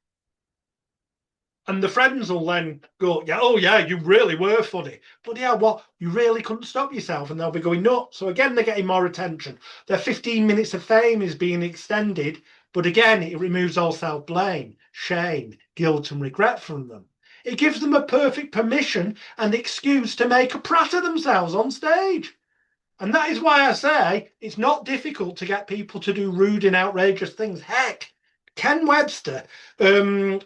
And the friends will then go, yeah, oh yeah, you really were funny. But yeah, what? You really couldn't stop yourself, and they'll be going nuts. So again, they're getting more attention. Their 15 minutes of fame is being extended, but again, it removes all self-blame, shame, guilt, and regret from them. It gives them a perfect permission and excuse to make a prat of themselves on stage. And that is why I say it's not difficult to get people to do rude and outrageous things. Heck, Ken Webster, the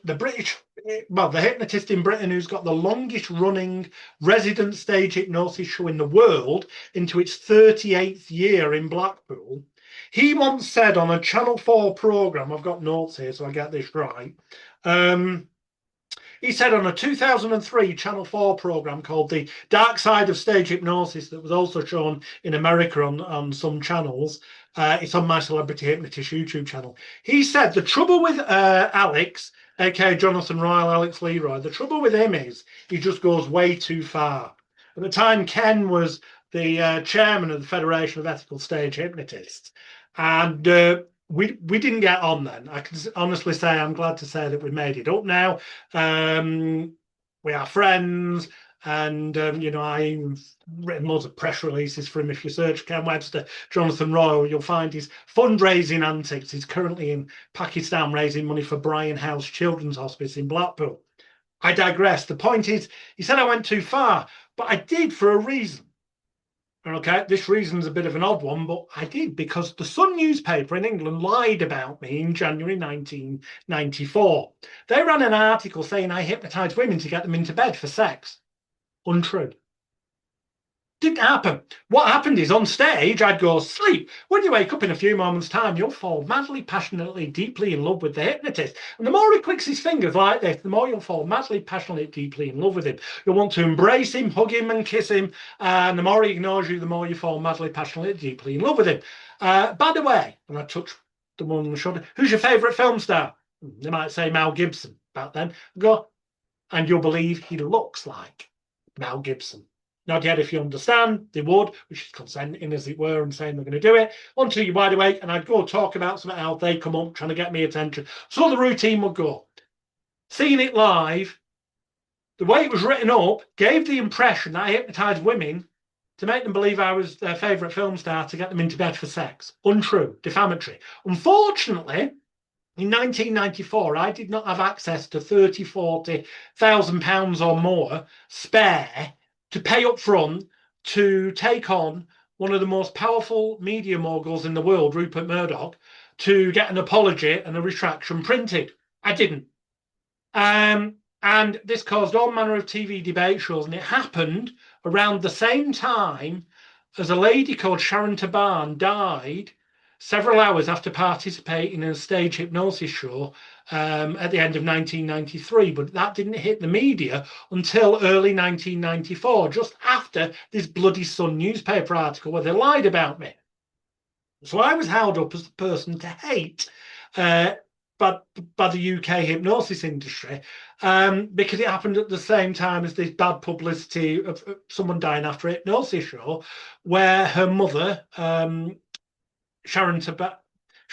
hypnotist in Britain who's got the longest running resident stage hypnosis show in the world into its 38th year in Blackpool, he once said on a Channel 4 programme, I've got notes here so I get this right, he said on a 2003 Channel 4 programme called The Dark Side of Stage Hypnosis that was also shown in America on some channels. It's on my Celebrity Hypnotist YouTube channel. He said the trouble with Alex, aka Jonathan Royle, Alex Leroy, the trouble with him is he just goes way too far. At the time, Ken was the chairman of the Federation of Ethical Stage Hypnotists. And we didn't get on then. I can honestly say I'm glad to say that we made it up now. We are friends, and I've written loads of press releases for him. If you search Ken Webster, Jonathan Royle, you'll find his fundraising antics. He's currently in Pakistan raising money for Brian House Children's Hospice in Blackpool. I digress. The point is, he said I went too far, but I did for a reason. Okay, this reason's a bit of an odd one, but I did because the Sun newspaper in England lied about me in January 1994. They ran an article saying I hypnotized women to get them into bed for sex. Untrue. Didn't happen. What happened is on stage, I'd go sleep. When you wake up in a few moments' time, you'll fall madly, passionately, deeply in love with the hypnotist. And the more he clicks his fingers like this, the more you'll fall madly, passionately, deeply in love with him. You'll want to embrace him, hug him, and kiss him. And the more he ignores you, the more you fall madly, passionately, deeply in love with him. By the way, and I touch the one on the shoulder, who's your favourite film star? They might say Mel Gibson back then. Go, and you'll believe he looks like Mel Gibson. Not yet, if you understand, they would, which is consenting, as it were, and saying they're going to do it. Until you're wide awake, and I'd go talk about something else, they'd come up trying to get me attention. So the routine would go. Seeing it live, the way it was written up gave the impression that I hypnotized women to make them believe I was their favourite film star to get them into bed for sex. Untrue, defamatory. Unfortunately, in 1994, I did not have access to 30, 40,000 pounds or more spare to pay up front to take on one of the most powerful media moguls in the world, Rupert Murdoch, to get an apology and a retraction printed. I didn't. And this caused all manner of TV debate shows, and it happened around the same time as a lady called Sharon Taban died several hours after participating in a stage hypnosis show at the end of 1993, but that didn't hit the media until early 1994, just after this bloody Sun newspaper article where they lied about me. So I was held up as the person to hate by the UK hypnosis industry because it happened at the same time as this bad publicity of someone dying after a hypnosis show where her mother, Sharon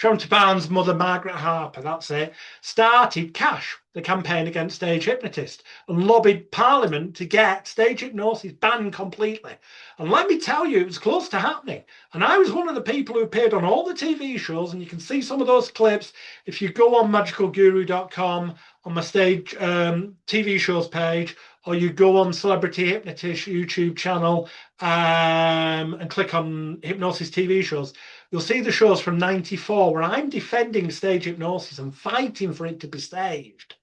Sharon Taban's mother, Margaret Harper, that's it, started CASH, the campaign against stage hypnotist, and lobbied Parliament to get stage hypnosis banned completely. And let me tell you, it was close to happening. And I was one of the people who appeared on all the TV shows, and you can see some of those clips if you go on magicalguru.com on my stage TV shows page, or you go on Celebrity Hypnotist YouTube channel and click on Hypnosis TV shows. You'll see the shows from '94 where I'm defending stage hypnosis and fighting for it to be saved.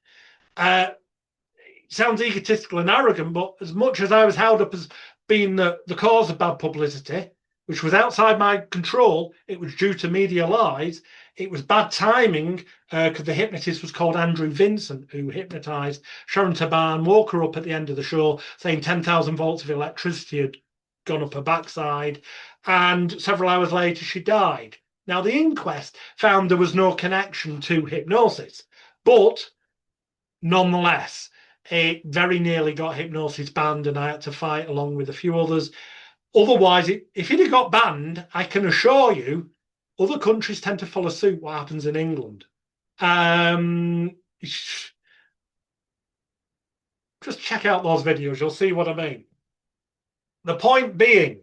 It sounds egotistical and arrogant, but as much as I was held up as being the cause of bad publicity, which was outside my control, it was due to media lies. It was bad timing because the hypnotist was called Andrew Vincent, who hypnotized Sharon Taban, woke her up at the end of the show saying 10,000 volts of electricity had gone up her backside, and several hours later she died. Now, the inquest found there was no connection to hypnosis, but nonetheless, it very nearly got hypnosis banned, and I had to fight along with a few others. Otherwise, if it had got banned, I can assure you, other countries tend to follow suit what happens in England. Just check out those videos, you'll see what I mean. The point being,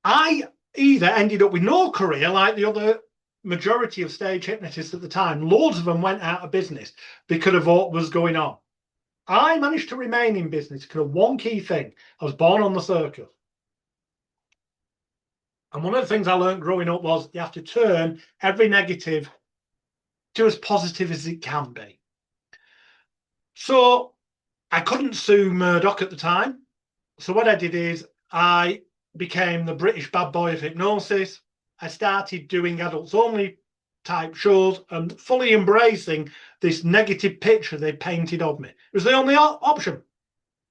I either ended up with no career like the other majority of stage hypnotists at the time. Loads of them went out of business because of what was going on. I managed to remain in business because of one key thing. I was born on the circus. And one of the things I learned growing up was you have to turn every negative to as positive as it can be. So I couldn't sue Murdoch at the time. So what I did is I became the British bad boy of hypnosis. I started doing adults only type shows and fully embracing this negative picture they painted of me. It was the only option.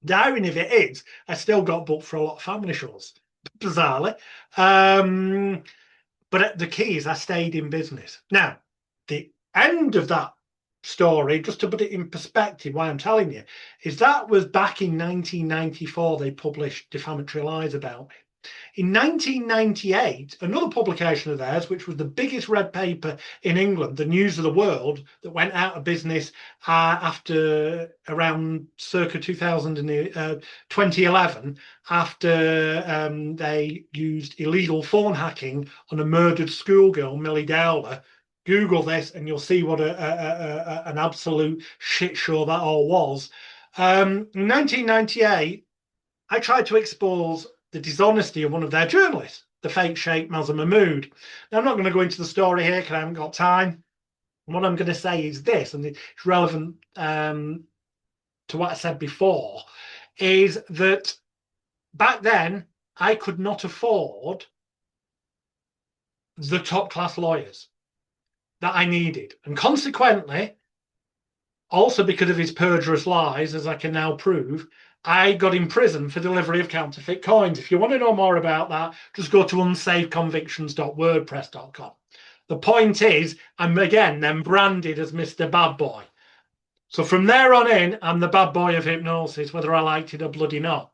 The irony of it is I still got booked for a lot of family shows, bizarrely. But the key is I stayed in business. Now, the end of that story, just to put it in perspective, why I'm telling you, is that was back in 1994 they published defamatory lies about me. In 1998, another publication of theirs, which was the biggest red paper in England, the News of the World, that went out of business after around circa 2011, after they used illegal phone hacking on a murdered schoolgirl, Millie Dowler. Google this and you'll see what an absolute shit show that all was. In 1998, I tried to expose the dishonesty of one of their journalists, the fake Sheikh Mazza Mahmood. Now, I'm not going to go into the story here because I haven't got time. What I'm going to say is this, and it's relevant to what I said before, is that back then I could not afford the top-class lawyers that I needed. And consequently, also because of his perjurous lies, as I can now prove, I got in prison for delivery of counterfeit coins. If you want to know more about that, just go to unsafeconvictions.wordpress.com. The point is, I'm again then branded as Mr. Bad Boy. So from there on in, I'm the bad boy of hypnosis, whether I liked it or bloody not.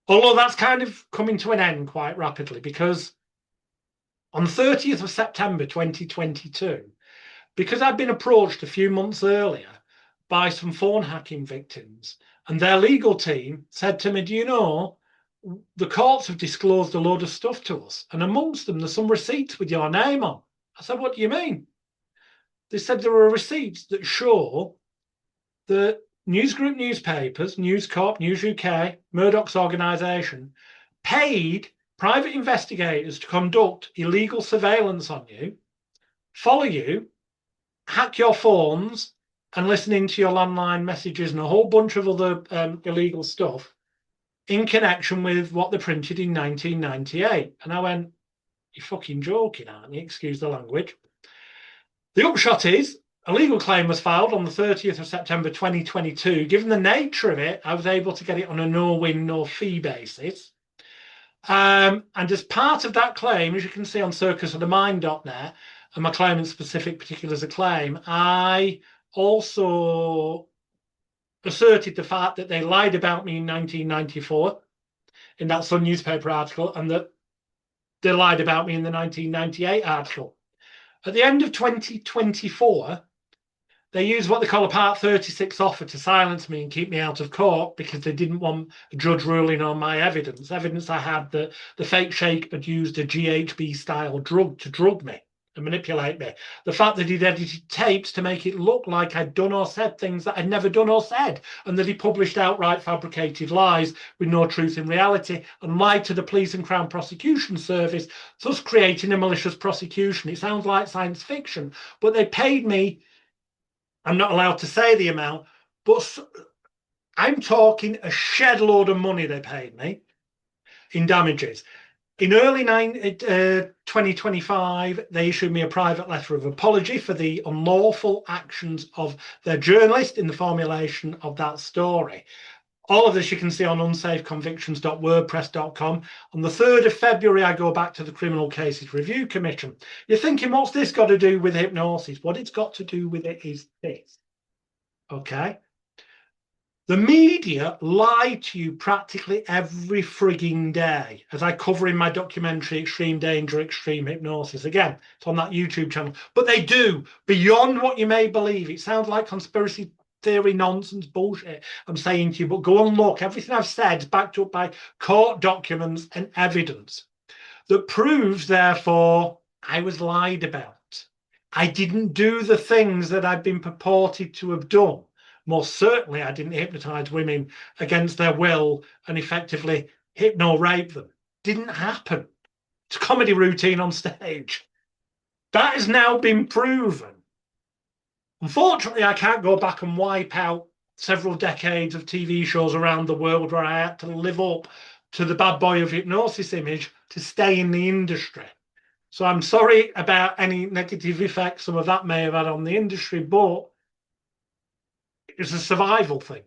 Although that's kind of coming to an end quite rapidly, because on 30th of September 2022, because I'd been approached a few months earlier by some phone hacking victims, and their legal team said to me, do you know, the courts have disclosed a load of stuff to us, and amongst them, there's some receipts with your name on. I said, what do you mean? They said there are receipts that show that News Group newspapers, News Corp, News UK, Murdoch's organisation, paid private investigators to conduct illegal surveillance on you, follow you, hack your phones, and listen into your landline messages and a whole bunch of other illegal stuff in connection with what they printed in 1998. And I went, you're fucking joking, aren't you? Excuse the language. The upshot is, a legal claim was filed on the 30th of September 2022. Given the nature of it, I was able to get it on a no-win, no-fee basis. And as part of that claim, as you can see on circusofthemind.net, and my claim in specific particulars of claim, I also asserted the fact that they lied about me in 1994 in that Sun newspaper article, and that they lied about me in the 1998 article. At the end of 2024, they used what they call a Part 36 offer to silence me and keep me out of court because they didn't want a judge ruling on my evidence I had that the fake sheikh had used a GHB-style drug to drug me and manipulate me. The fact that he'd edited tapes to make it look like I'd done or said things that I'd never done or said, and that he published outright fabricated lies with no truth in reality and lied to the police and Crown Prosecution Service, thus creating a malicious prosecution. It sounds like science fiction, but they paid me, I'm not allowed to say the amount, but I'm talking a shed load of money they paid me in damages. In early 2025, they issued me a private letter of apology for the unlawful actions of their journalist in the formulation of that story. All of this you can see on unsafeconvictions.wordpress.com. On the 3rd of February, I go back to the Criminal Cases Review Commission. You're thinking, what's this got to do with hypnosis? What it's got to do with it is this. Okay? The media lie to you practically every frigging day, as I cover in my documentary, Extreme Danger, Extreme Hypnosis. Again, it's on that YouTube channel. But they do, beyond what you may believe. It sounds like conspiracy theory nonsense bullshit I'm saying to you, but go and look. Everything I've said is backed up by court documents and evidence that proves, therefore, I was lied about. I didn't do the things that I've been purported to have done. Most certainly, I didn't hypnotize women against their will and effectively hypno-rape them. Didn't happen. It's a comedy routine on stage. That has now been proven. Unfortunately, I can't go back and wipe out several decades of TV shows around the world where I had to live up to the bad boy of hypnosis image to stay in the industry. So I'm sorry about any negative effects some of that may have had on the industry, but it's a survival thing.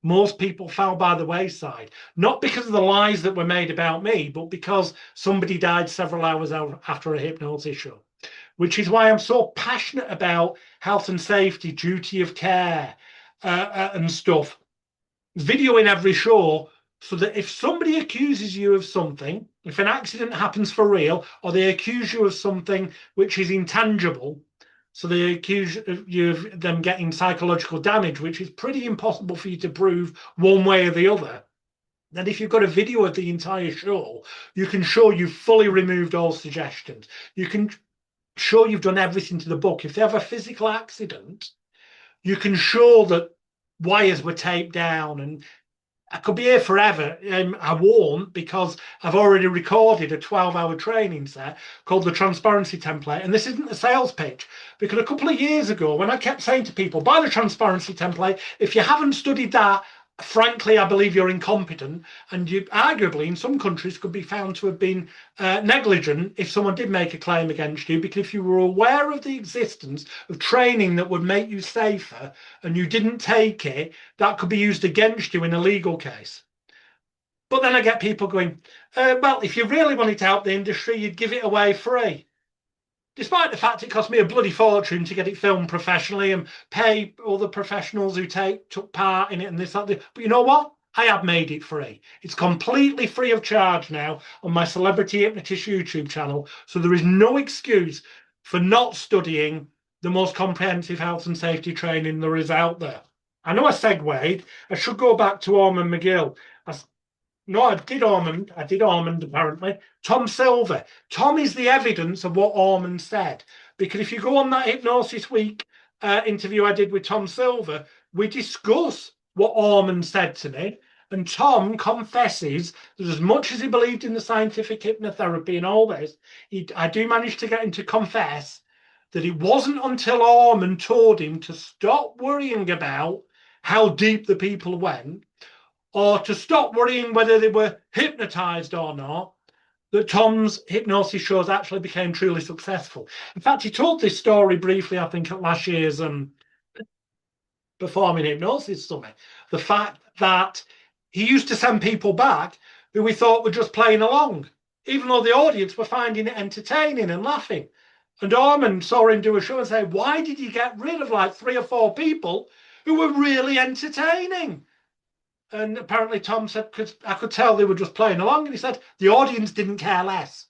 Most people fell by the wayside, not because of the lies that were made about me, but because somebody died several hours after a hypnosis show, which is why I'm so passionate about health and safety, duty of care, and stuff. Videoing every show so that if somebody accuses you of something, if an accident happens for real, or they accuse you of something which is intangible, so they accuse you of them getting psychological damage, which is pretty impossible for you to prove one way or the other. Then if you've got a video of the entire show, you can show you've fully removed all suggestions. You can show you've done everything to the book. If they have a physical accident, you can show that wires were taped down, and I could be here forever. I won't, because I've already recorded a 12-hour training set called the Transparency Template. And this isn't a sales pitch, because a couple of years ago, when I kept saying to people, buy the Transparency Template, if you haven't studied that, frankly, I believe you're incompetent, and you arguably in some countries could be found to have been negligent if someone did make a claim against you, because if you were aware of the existence of training that would make you safer and you didn't take it, that could be used against you in a legal case. But then I get people going, well, if you really wanted to help the industry, you'd give it away free. Despite the fact it cost me a bloody fortune to get it filmed professionally and pay all the professionals who took part in it and this, that, this. But you know what? I have made it free. It's completely free of charge now on my Celebrity Hypnotist YouTube channel. So there is no excuse for not studying the most comprehensive health and safety training there is out there. I know I segued. I should go back to Ormond McGill. No, I did Ormond apparently. Tom Silver. Tom is the evidence of what Ormond said. Because if you go on that Hypnosis Week interview I did with Tom Silver, we discuss what Ormond said to me. And Tom confesses that as much as he believed in the scientific hypnotherapy and all this, I do manage to get him to confess that it wasn't until Ormond told him to stop worrying about how deep the people went, or to stop worrying whether they were hypnotized or not, that Tom's hypnosis shows actually became truly successful. In fact, he told this story briefly, I think, at last year's Performing Hypnosis Summit. The fact that he used to send people back who we thought were just playing along, even though the audience were finding it entertaining and laughing. And Ormond saw him do a show and say, why did you get rid of like 3 or 4 people who were really entertaining? And apparently Tom said, because I could tell they were just playing along, and he said the audience didn't care less.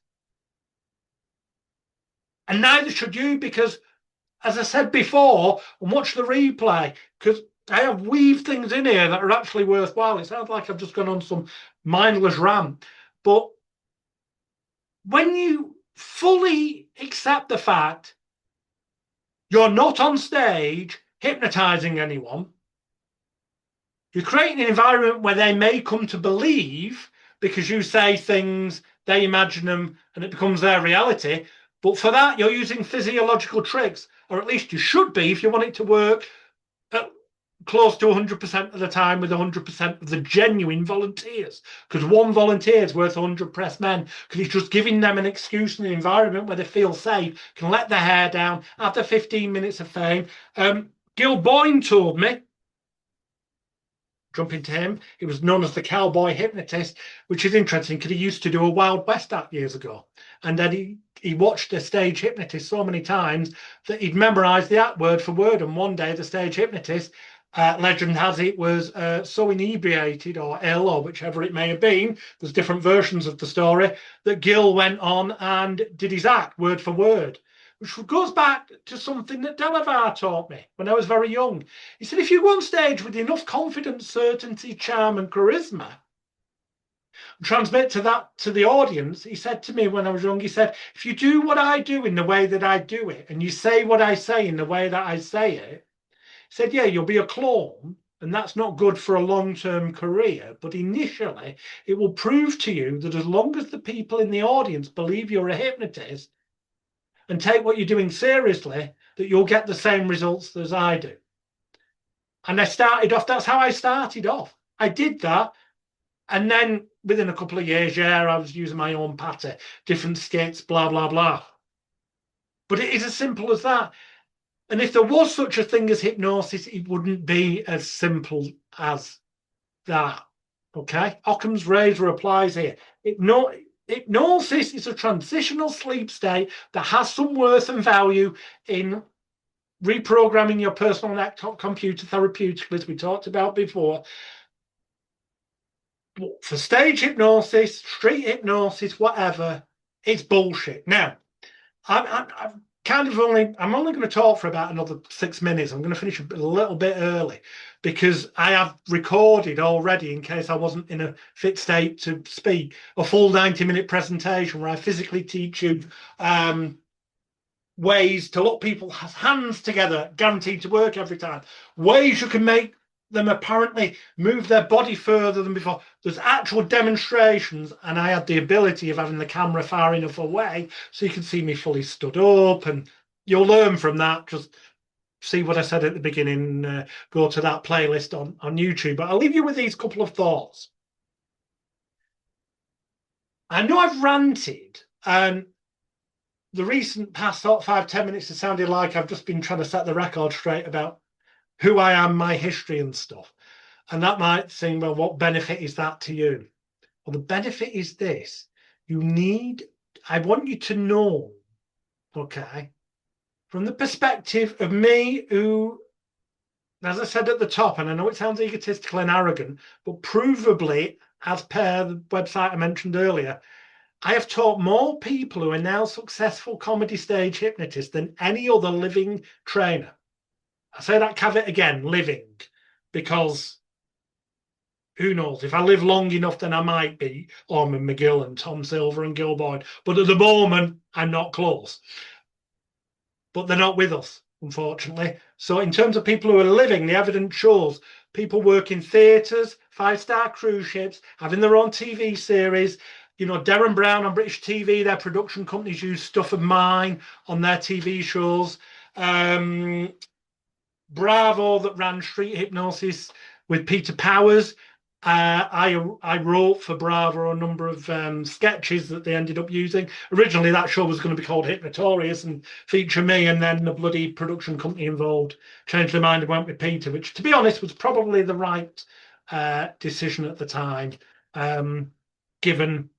And neither should you, because as I said before, and watch the replay, because I have weaved things in here that are actually worthwhile. It sounds like I've just gone on some mindless rant. But when you fully accept the fact you're not on stage hypnotizing anyone, you're creating an environment where they may come to believe because you say things, they imagine them, and it becomes their reality. But for that, you're using physiological tricks, or at least you should be if you want it to work at close to 100% of the time with 100% of the genuine volunteers. Because one volunteer is worth 100 press men, because it's just giving them an excuse in an environment where they feel safe, can let their hair down after 15 minutes of fame. Gil Boyne told me, jumping to him, he was known as the cowboy hypnotist, which is interesting because he used to do a Wild West act years ago. And then he watched a stage hypnotist so many times that he'd memorized the act word for word. And one day the stage hypnotist, legend has it, was so inebriated or ill or whichever it may have been, there's different versions of the story, that Gil went on and did his act word for word, which goes back to something that Delavar taught me when I was very young. He said, if you go on stage with enough confidence, certainty, charm, and charisma, and transmit to the audience, he said to me when I was young, he said, if you do what I do in the way that I do it, and you say what I say in the way that I say it, he said, yeah, you'll be a clone, and that's not good for a long-term career. But initially, it will prove to you that as long as the people in the audience believe you're a hypnotist, and take what you're doing seriously, that you'll get the same results as I do. And I started off, that's how I started off. I did that. And then within a couple of years, yeah, I was using my own patter, different skits, blah, blah, blah. But it is as simple as that. And if there was such a thing as hypnosis, it wouldn't be as simple as that. Okay? Occam's razor applies here. Hypnosis is a transitional sleep state that has some worth and value in reprogramming your personal laptop computer therapeutically, as we talked about before. But for stage hypnosis, street hypnosis, whatever, it's bullshit. Now, I'm only going to talk for about another 6 minutes. I'm going to finish a little bit early because I have recorded already, in case I wasn't in a fit state to speak, a full 90-minute presentation where I physically teach you ways to lock people's hands together, guaranteed to work every time, ways you can make them apparently move their body further than before. There's actual demonstrations, and I had the ability of having the camera far enough away so you can see me fully stood up, and you'll learn from that. Just see what I said at the beginning, go to that playlist on YouTube. But I'll leave you with these couple of thoughts. I know I've ranted, and the recent past 5-10 minutes has sounded like I've just been trying to set the record straight about who I am, my history and stuff. And that might seem, well, what benefit is that to you? Well, the benefit is this. I want you to know, okay, from the perspective of me who, as I said at the top, and I know it sounds egotistical and arrogant, but provably, as per the website I mentioned earlier, I have taught more people who are now successful comedy stage hypnotists than any other living trainer. I say that caveat again, living, because who knows? If I live long enough, then I might be Ormond McGill and Tom Silver and Gil Boyd. But at the moment, I'm not close. But they're not with us, unfortunately. So in terms of people who are living, the evidence shows people work in theatres, 5-star cruise ships, having their own TV series. You know, Derren Brown on British TV, their production companies use stuff of mine on their TV shows. Bravo, that ran Street Hypnosis with Peter Powers. I wrote for Bravo a number of sketches that they ended up using. Originally, that show was going to be called Hypnotorious and feature me, and then the bloody production company involved changed their mind and went with Peter, which, to be honest, was probably the right decision at the time, given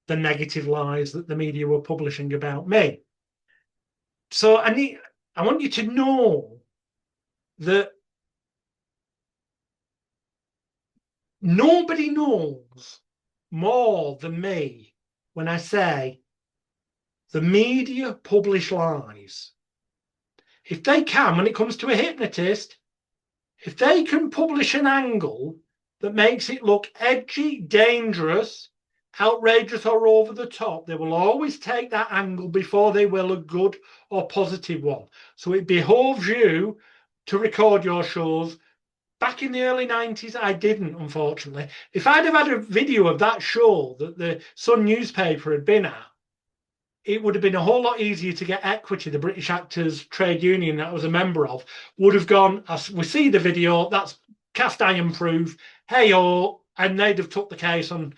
the negative lies that the media were publishing about me. So I want you to know that nobody knows more than me when I say the media publish lies. If they can, when it comes to a hypnotist, if they can publish an angle that makes it look edgy, dangerous, outrageous, or over the top, they will always take that angle before they will a good or positive one. So it behoves you to record your shows. Back in the early 90s, I didn't, unfortunately. If I'd have had a video of that show that the Sun newspaper had been at, it would have been a whole lot easier to get Equity, the British Actors Trade Union that I was a member of, would have gone, as we see the video, that's cast iron proof, hey-oh, and they'd have took the case on.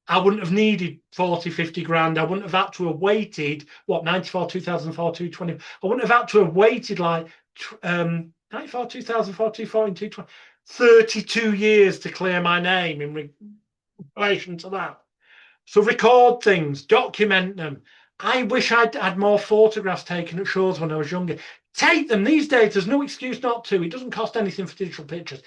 I wouldn't have needed 40, 50 grand. I wouldn't have had to have waited, 94, 2004, 220. I wouldn't have had to have waited like 94, 2004, 214, 220, 32 years to clear my name in relation to that. So record things, document them. I wish I'd had more photographs taken at shows when I was younger. Take them. These days, there's no excuse not to. It doesn't cost anything for digital pictures.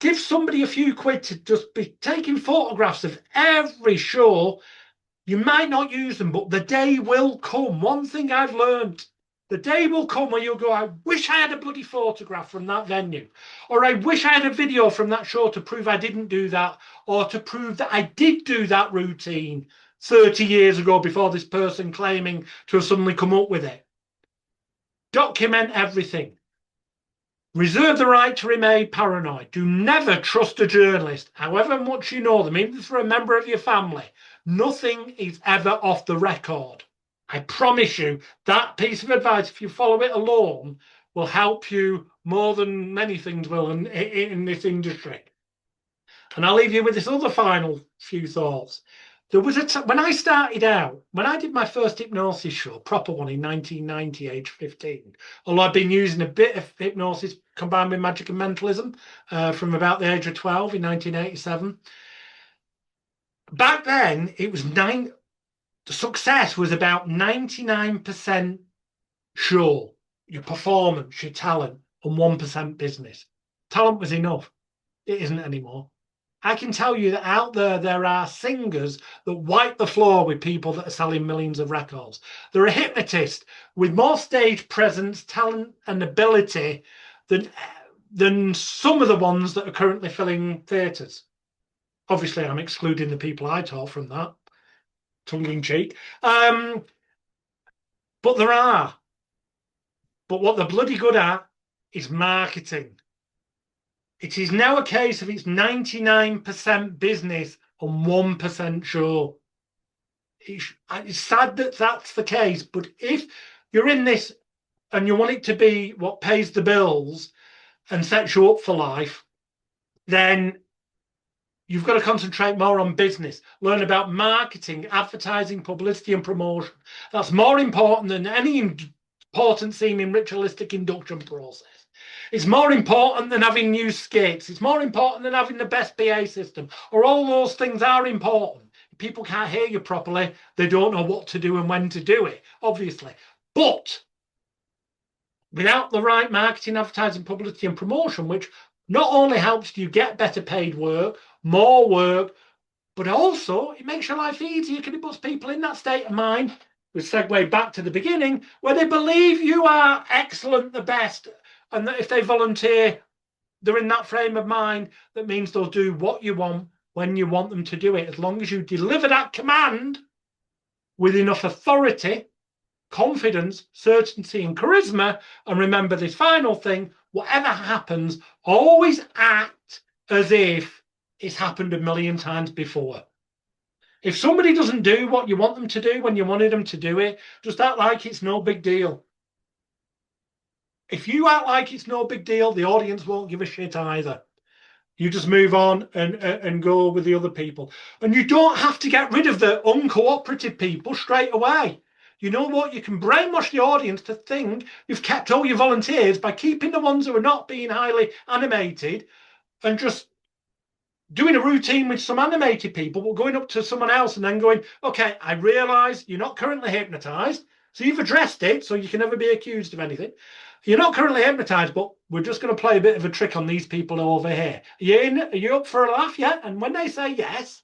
Give somebody a few quid to just be taking photographs of every show. You might not use them, but the day will come. One thing I've learned, the day will come where you'll go, I wish I had a bloody photograph from that venue, or I wish I had a video from that show to prove I didn't do that, or to prove that I did do that routine 30 years ago before this person claiming to have suddenly come up with it. Document everything. Reserve the right to remain paranoid. Do never trust a journalist, however much you know them, even if they're a member of your family. Nothing is ever off the record. I promise you that piece of advice, if you follow it alone, will help you more than many things will in this industry. And I'll leave you with this other final few thoughts. There was when I started out, when I did my first hypnosis show, proper one in 1990, age 15, although I'd been using a bit of hypnosis combined with magic and mentalism from about the age of 12 in 1987. Back then, it was the success was about 99% show, your performance, your talent, and 1% business. Talent was enough. It isn't anymore. I can tell you that out there are singers that wipe the floor with people that are selling millions of records. There are hypnotists with more stage presence, talent, and ability than some of the ones that are currently filling theatres. Obviously, I'm excluding the people I taught from that, tongue-in-cheek. But there are. But what they're bloody good at is marketing. It is now a case of it's 99% business and 1% show. It's sad that that's the case, but if you're in this and you want it to be what pays the bills and sets you up for life, then you've got to concentrate more on business. Learn about marketing, advertising, publicity, and promotion. That's more important than any important seeming ritualistic induction process. It's more important than having new skates. It's more important than having the best PA system. Or all those things are important. If people can't hear you properly, they don't know what to do and when to do it, obviously. But without the right marketing, advertising, publicity, and promotion, which not only helps you get better paid work, more work, but also it makes your life easier because it puts people in that state of mind, we segue back to the beginning, where they believe you are excellent, the best, and that if they volunteer, they're in that frame of mind. That means they'll do what you want when you want them to do it, as long as you deliver that command with enough authority, confidence, certainty, and charisma. And remember this final thing, whatever happens, always act as if it's happened a million times before. If somebody doesn't do what you want them to do when you wanted them to do it, just act like it's no big deal. If you act like it's no big deal, the audience won't give a shit either. You just move on and go with the other people. And you don't have to get rid of the uncooperative people straight away. You know what? You can brainwash the audience to think you've kept all your volunteers by keeping the ones who are not being highly animated and just doing a routine with some animated people, but going up to someone else and then going, okay, I realise you're not currently hypnotised. So you've addressed it, so you can never be accused of anything. You're not currently hypnotized, but we're just going to play a bit of a trick on these people over here. Are you in? Are you up for a laugh yet? And when they say yes,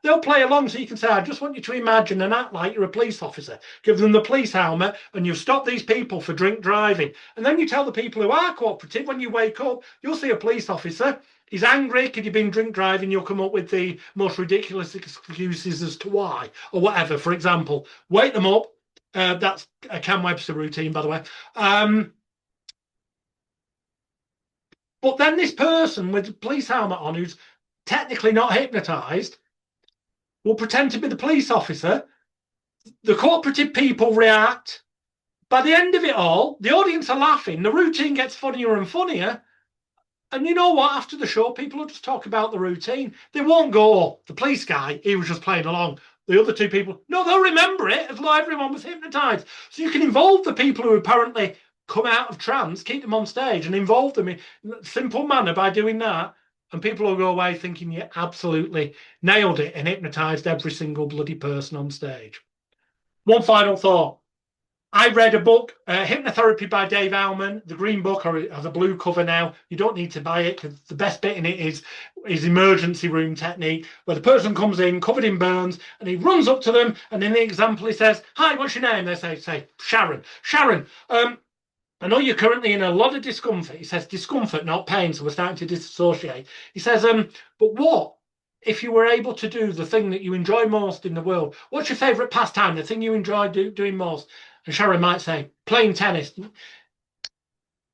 they'll play along, so you can say, I just want you to imagine and act like you're a police officer. Give them the police helmet, and you've stopped these people for drink driving. And then you tell the people who are cooperative, when you wake up, you'll see a police officer. He's angry because you've been drink driving. You'll come up with the most ridiculous excuses as to why, or whatever. For example, wake them up. That's a Cam Webster routine, by the way. But then this person with the police helmet on, who's technically not hypnotized, will pretend to be the police officer. The cooperative people react. By the end of it all, the audience are laughing. The routine gets funnier and funnier. And you know what? After the show, people will just talk about the routine. They won't go, oh, the police guy, he was just playing along. The other two people, no, they'll remember it as though everyone was hypnotized. So you can involve the people who apparently come out of trance, keep them on stage and involve them in a simple manner by doing that. And people will go away thinking you absolutely nailed it and hypnotized every single bloody person on stage. One final thought. I read a book, Hypnotherapy by Dave Alman, the green book, or it has a blue cover now. You don't need to buy it because the best bit in it is emergency room technique, where the person comes in covered in burns and he runs up to them, and in the example he says, hi, what's your name? They say Sharon. Sharon, I know you're currently in a lot of discomfort. He says discomfort, not pain, so we're starting to disassociate. He says, but what if you were able to do the thing that you enjoy most in the world? What's your favourite pastime, the thing you enjoy doing most? And Sharon might say, playing tennis.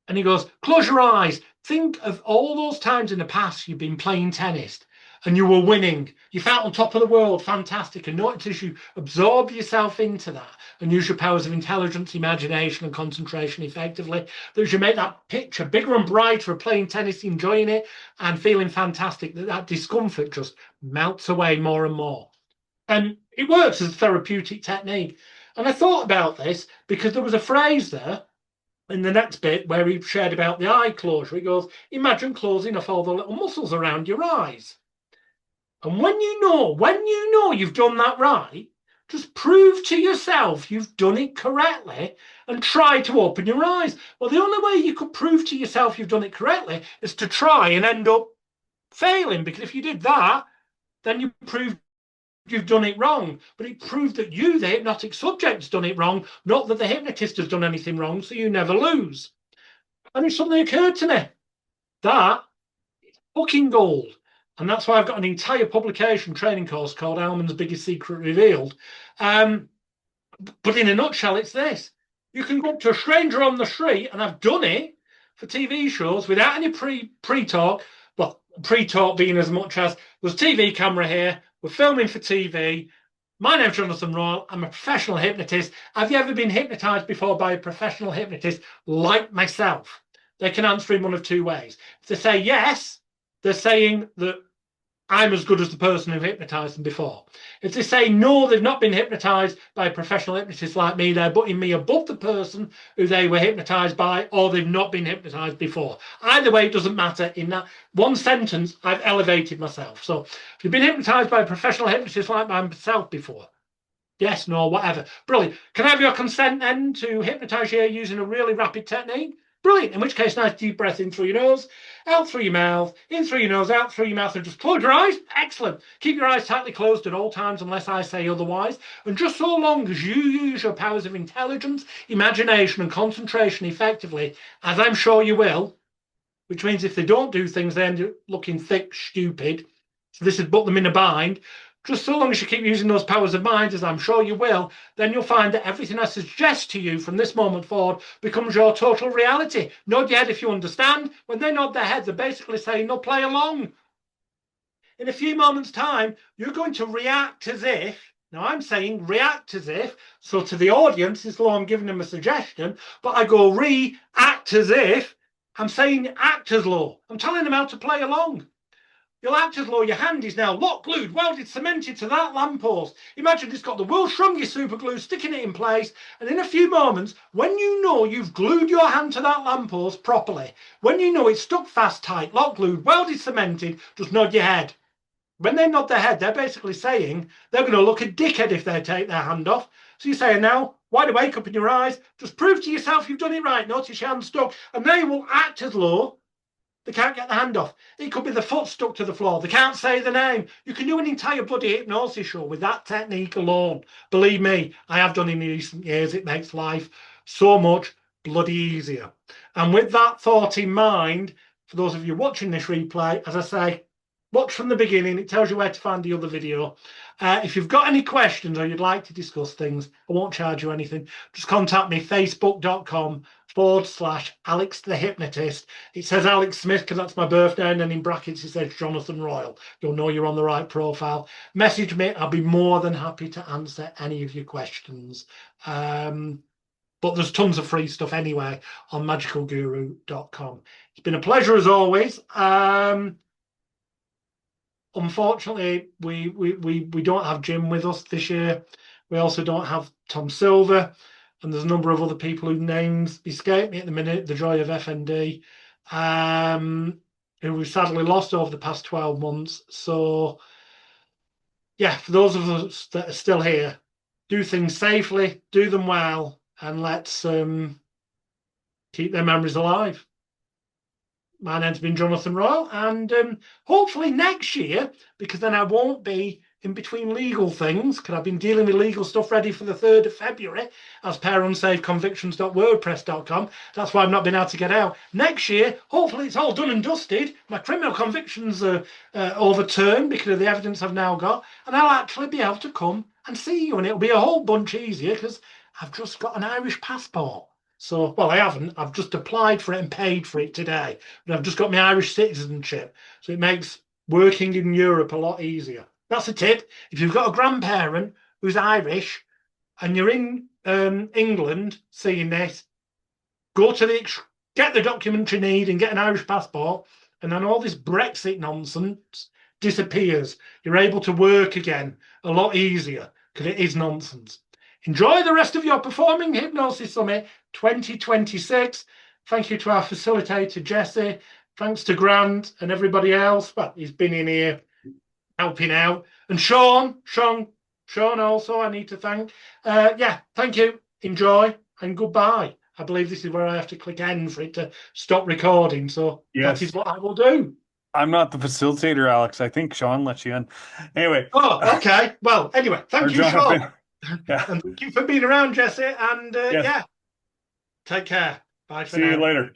And he goes, close your eyes. Think of all those times in the past you've been playing tennis and you were winning. You felt on top of the world, fantastic. And notice as you absorb yourself into that and use your powers of intelligence, imagination, and concentration effectively, that as you make that picture bigger and brighter of playing tennis, enjoying it, and feeling fantastic, that discomfort just melts away more and more. And it works as a therapeutic technique. And I thought about this because there was a phrase there in the next bit where he shared about the eye closure. He goes, imagine closing off all the little muscles around your eyes. And when you know you've done that right, just prove to yourself you've done it correctly and try to open your eyes. Well, the only way you could prove to yourself you've done it correctly is to try and end up failing, because if you did that, then you proved you've done it wrong. But it proved that you, the hypnotic subject, has done it wrong, not that the hypnotist has done anything wrong, so you never lose. And it suddenly occurred to me, that is fucking gold. And that's why I've got an entire publication training course called Alman's Biggest Secret Revealed. But in a nutshell, it's this. You can go up to a stranger on the street, and I've done it for TV shows without any pre-talk. Well, pre-talk being as much as, there's a TV camera here, we're filming for TV. My name's Jonathan Royle. I'm a professional hypnotist. Have you ever been hypnotized before by a professional hypnotist like myself? They can answer in one of two ways. If they say yes, they're saying that I'm as good as the person who hypnotized them before. If they say no, they've not been hypnotized by a professional hypnotist like me, they're putting me above the person who they were hypnotized by, or they've not been hypnotized before. Either way, it doesn't matter. In that one sentence, I've elevated myself. So if you've been hypnotized by a professional hypnotist like myself before, yes, no, whatever. Brilliant. Can I have your consent then to hypnotize you using a really rapid technique? Brilliant. In which case, nice deep breath in through your nose, out through your mouth, in through your nose, out through your mouth, and just close your eyes. Excellent. Keep your eyes tightly closed at all times unless I say otherwise. And just so long as you use your powers of intelligence, imagination, and concentration effectively, as I'm sure you will, which means if they don't do things, they end up looking thick, stupid. So this has put them in a bind. Just so long as you keep using those powers of mind, as I'm sure you will, then you'll find that everything I suggest to you from this moment forward becomes your total reality. Nod your head if you understand. When they nod their head, they're basically saying, no, play along. In a few moments' time, you're going to react as if, now I'm saying react as if, so to the audience, as though I'm giving them a suggestion, but I go react as if I'm saying act as though. I'm telling them how to play along. You'll act as though your hand is now locked, glued, welded, cemented to that lamppost. Imagine it's got the world's strongest super glue sticking it in place, and in a few moments, when you know you've glued your hand to that lamppost properly, when you know it's stuck fast, tight, locked, glued, welded, cemented, just nod your head. When they nod their head, they're basically saying they're going to look a dickhead if they take their hand off. So you're saying now, wide awake, up in your eyes, just prove to yourself you've done it right. Notice your hand stuck, and they will act as though they can't get the hand off. It could be the foot stuck to the floor. They can't say the name. You can do an entire bloody hypnosis show with that technique alone. Believe me, I have done in recent years. It makes life so much bloody easier. And with that thought in mind, for those of you watching this replay, as I say, watch from the beginning. It tells you where to find the other video. If you've got any questions or you'd like to discuss things, I won't charge you anything. Just contact me, facebook.com/Alex the Hypnotist. It says Alex Smith because that's my birthday, and then in brackets it says Jonathan Royle. You'll know you're on the right profile. Message me. I'll be more than happy to answer any of your questions. But there's tons of free stuff anyway on magicalguru.com. It's been a pleasure as always. Unfortunately, we don't have Jim with us this year. We also don't have Tom Silver, and there's a number of other people whose names escape me at the minute. The Joy of FND, who we've sadly lost over the past 12 months. So, yeah, for those of us that are still here, do things safely, do them well, and let's keep their memories alive. My name's been Jonathan Royle, and hopefully next year, because then I won't be in between legal things, because I've been dealing with legal stuff ready for the 3rd of February, as per unsavedconvictions.wordpress.com. That's why I've not been able to get out. Next year, hopefully it's all done and dusted. My criminal convictions are overturned because of the evidence I've now got, and I'll actually be able to come and see you, and it'll be a whole bunch easier because I've just got an Irish passport. So, well, I haven't. I've just applied for it and paid for it today. But I've just got my Irish citizenship. So it makes working in Europe a lot easier. That's a tip. If you've got a grandparent who's Irish and you're in England seeing this, get the document you need and get an Irish passport. And then all this Brexit nonsense disappears. You're able to work again a lot easier because it is nonsense. Enjoy the rest of your Performing Hypnosis Summit 2026. Thank you to our facilitator, Jesse. Thanks to Grant and everybody else. Well, he's been in here helping out. And Sean also, I need to thank. Yeah, thank you. Enjoy and goodbye. I believe this is where I have to click end for it to stop recording. So Yes. That is what I will do. I'm not the facilitator, Alex. I think Sean let you in. Anyway. Oh, okay. Well, anyway, thank you, Sean. Yeah. And thank you for being around, Jesse. And yeah, take care. Bye for now. See you later.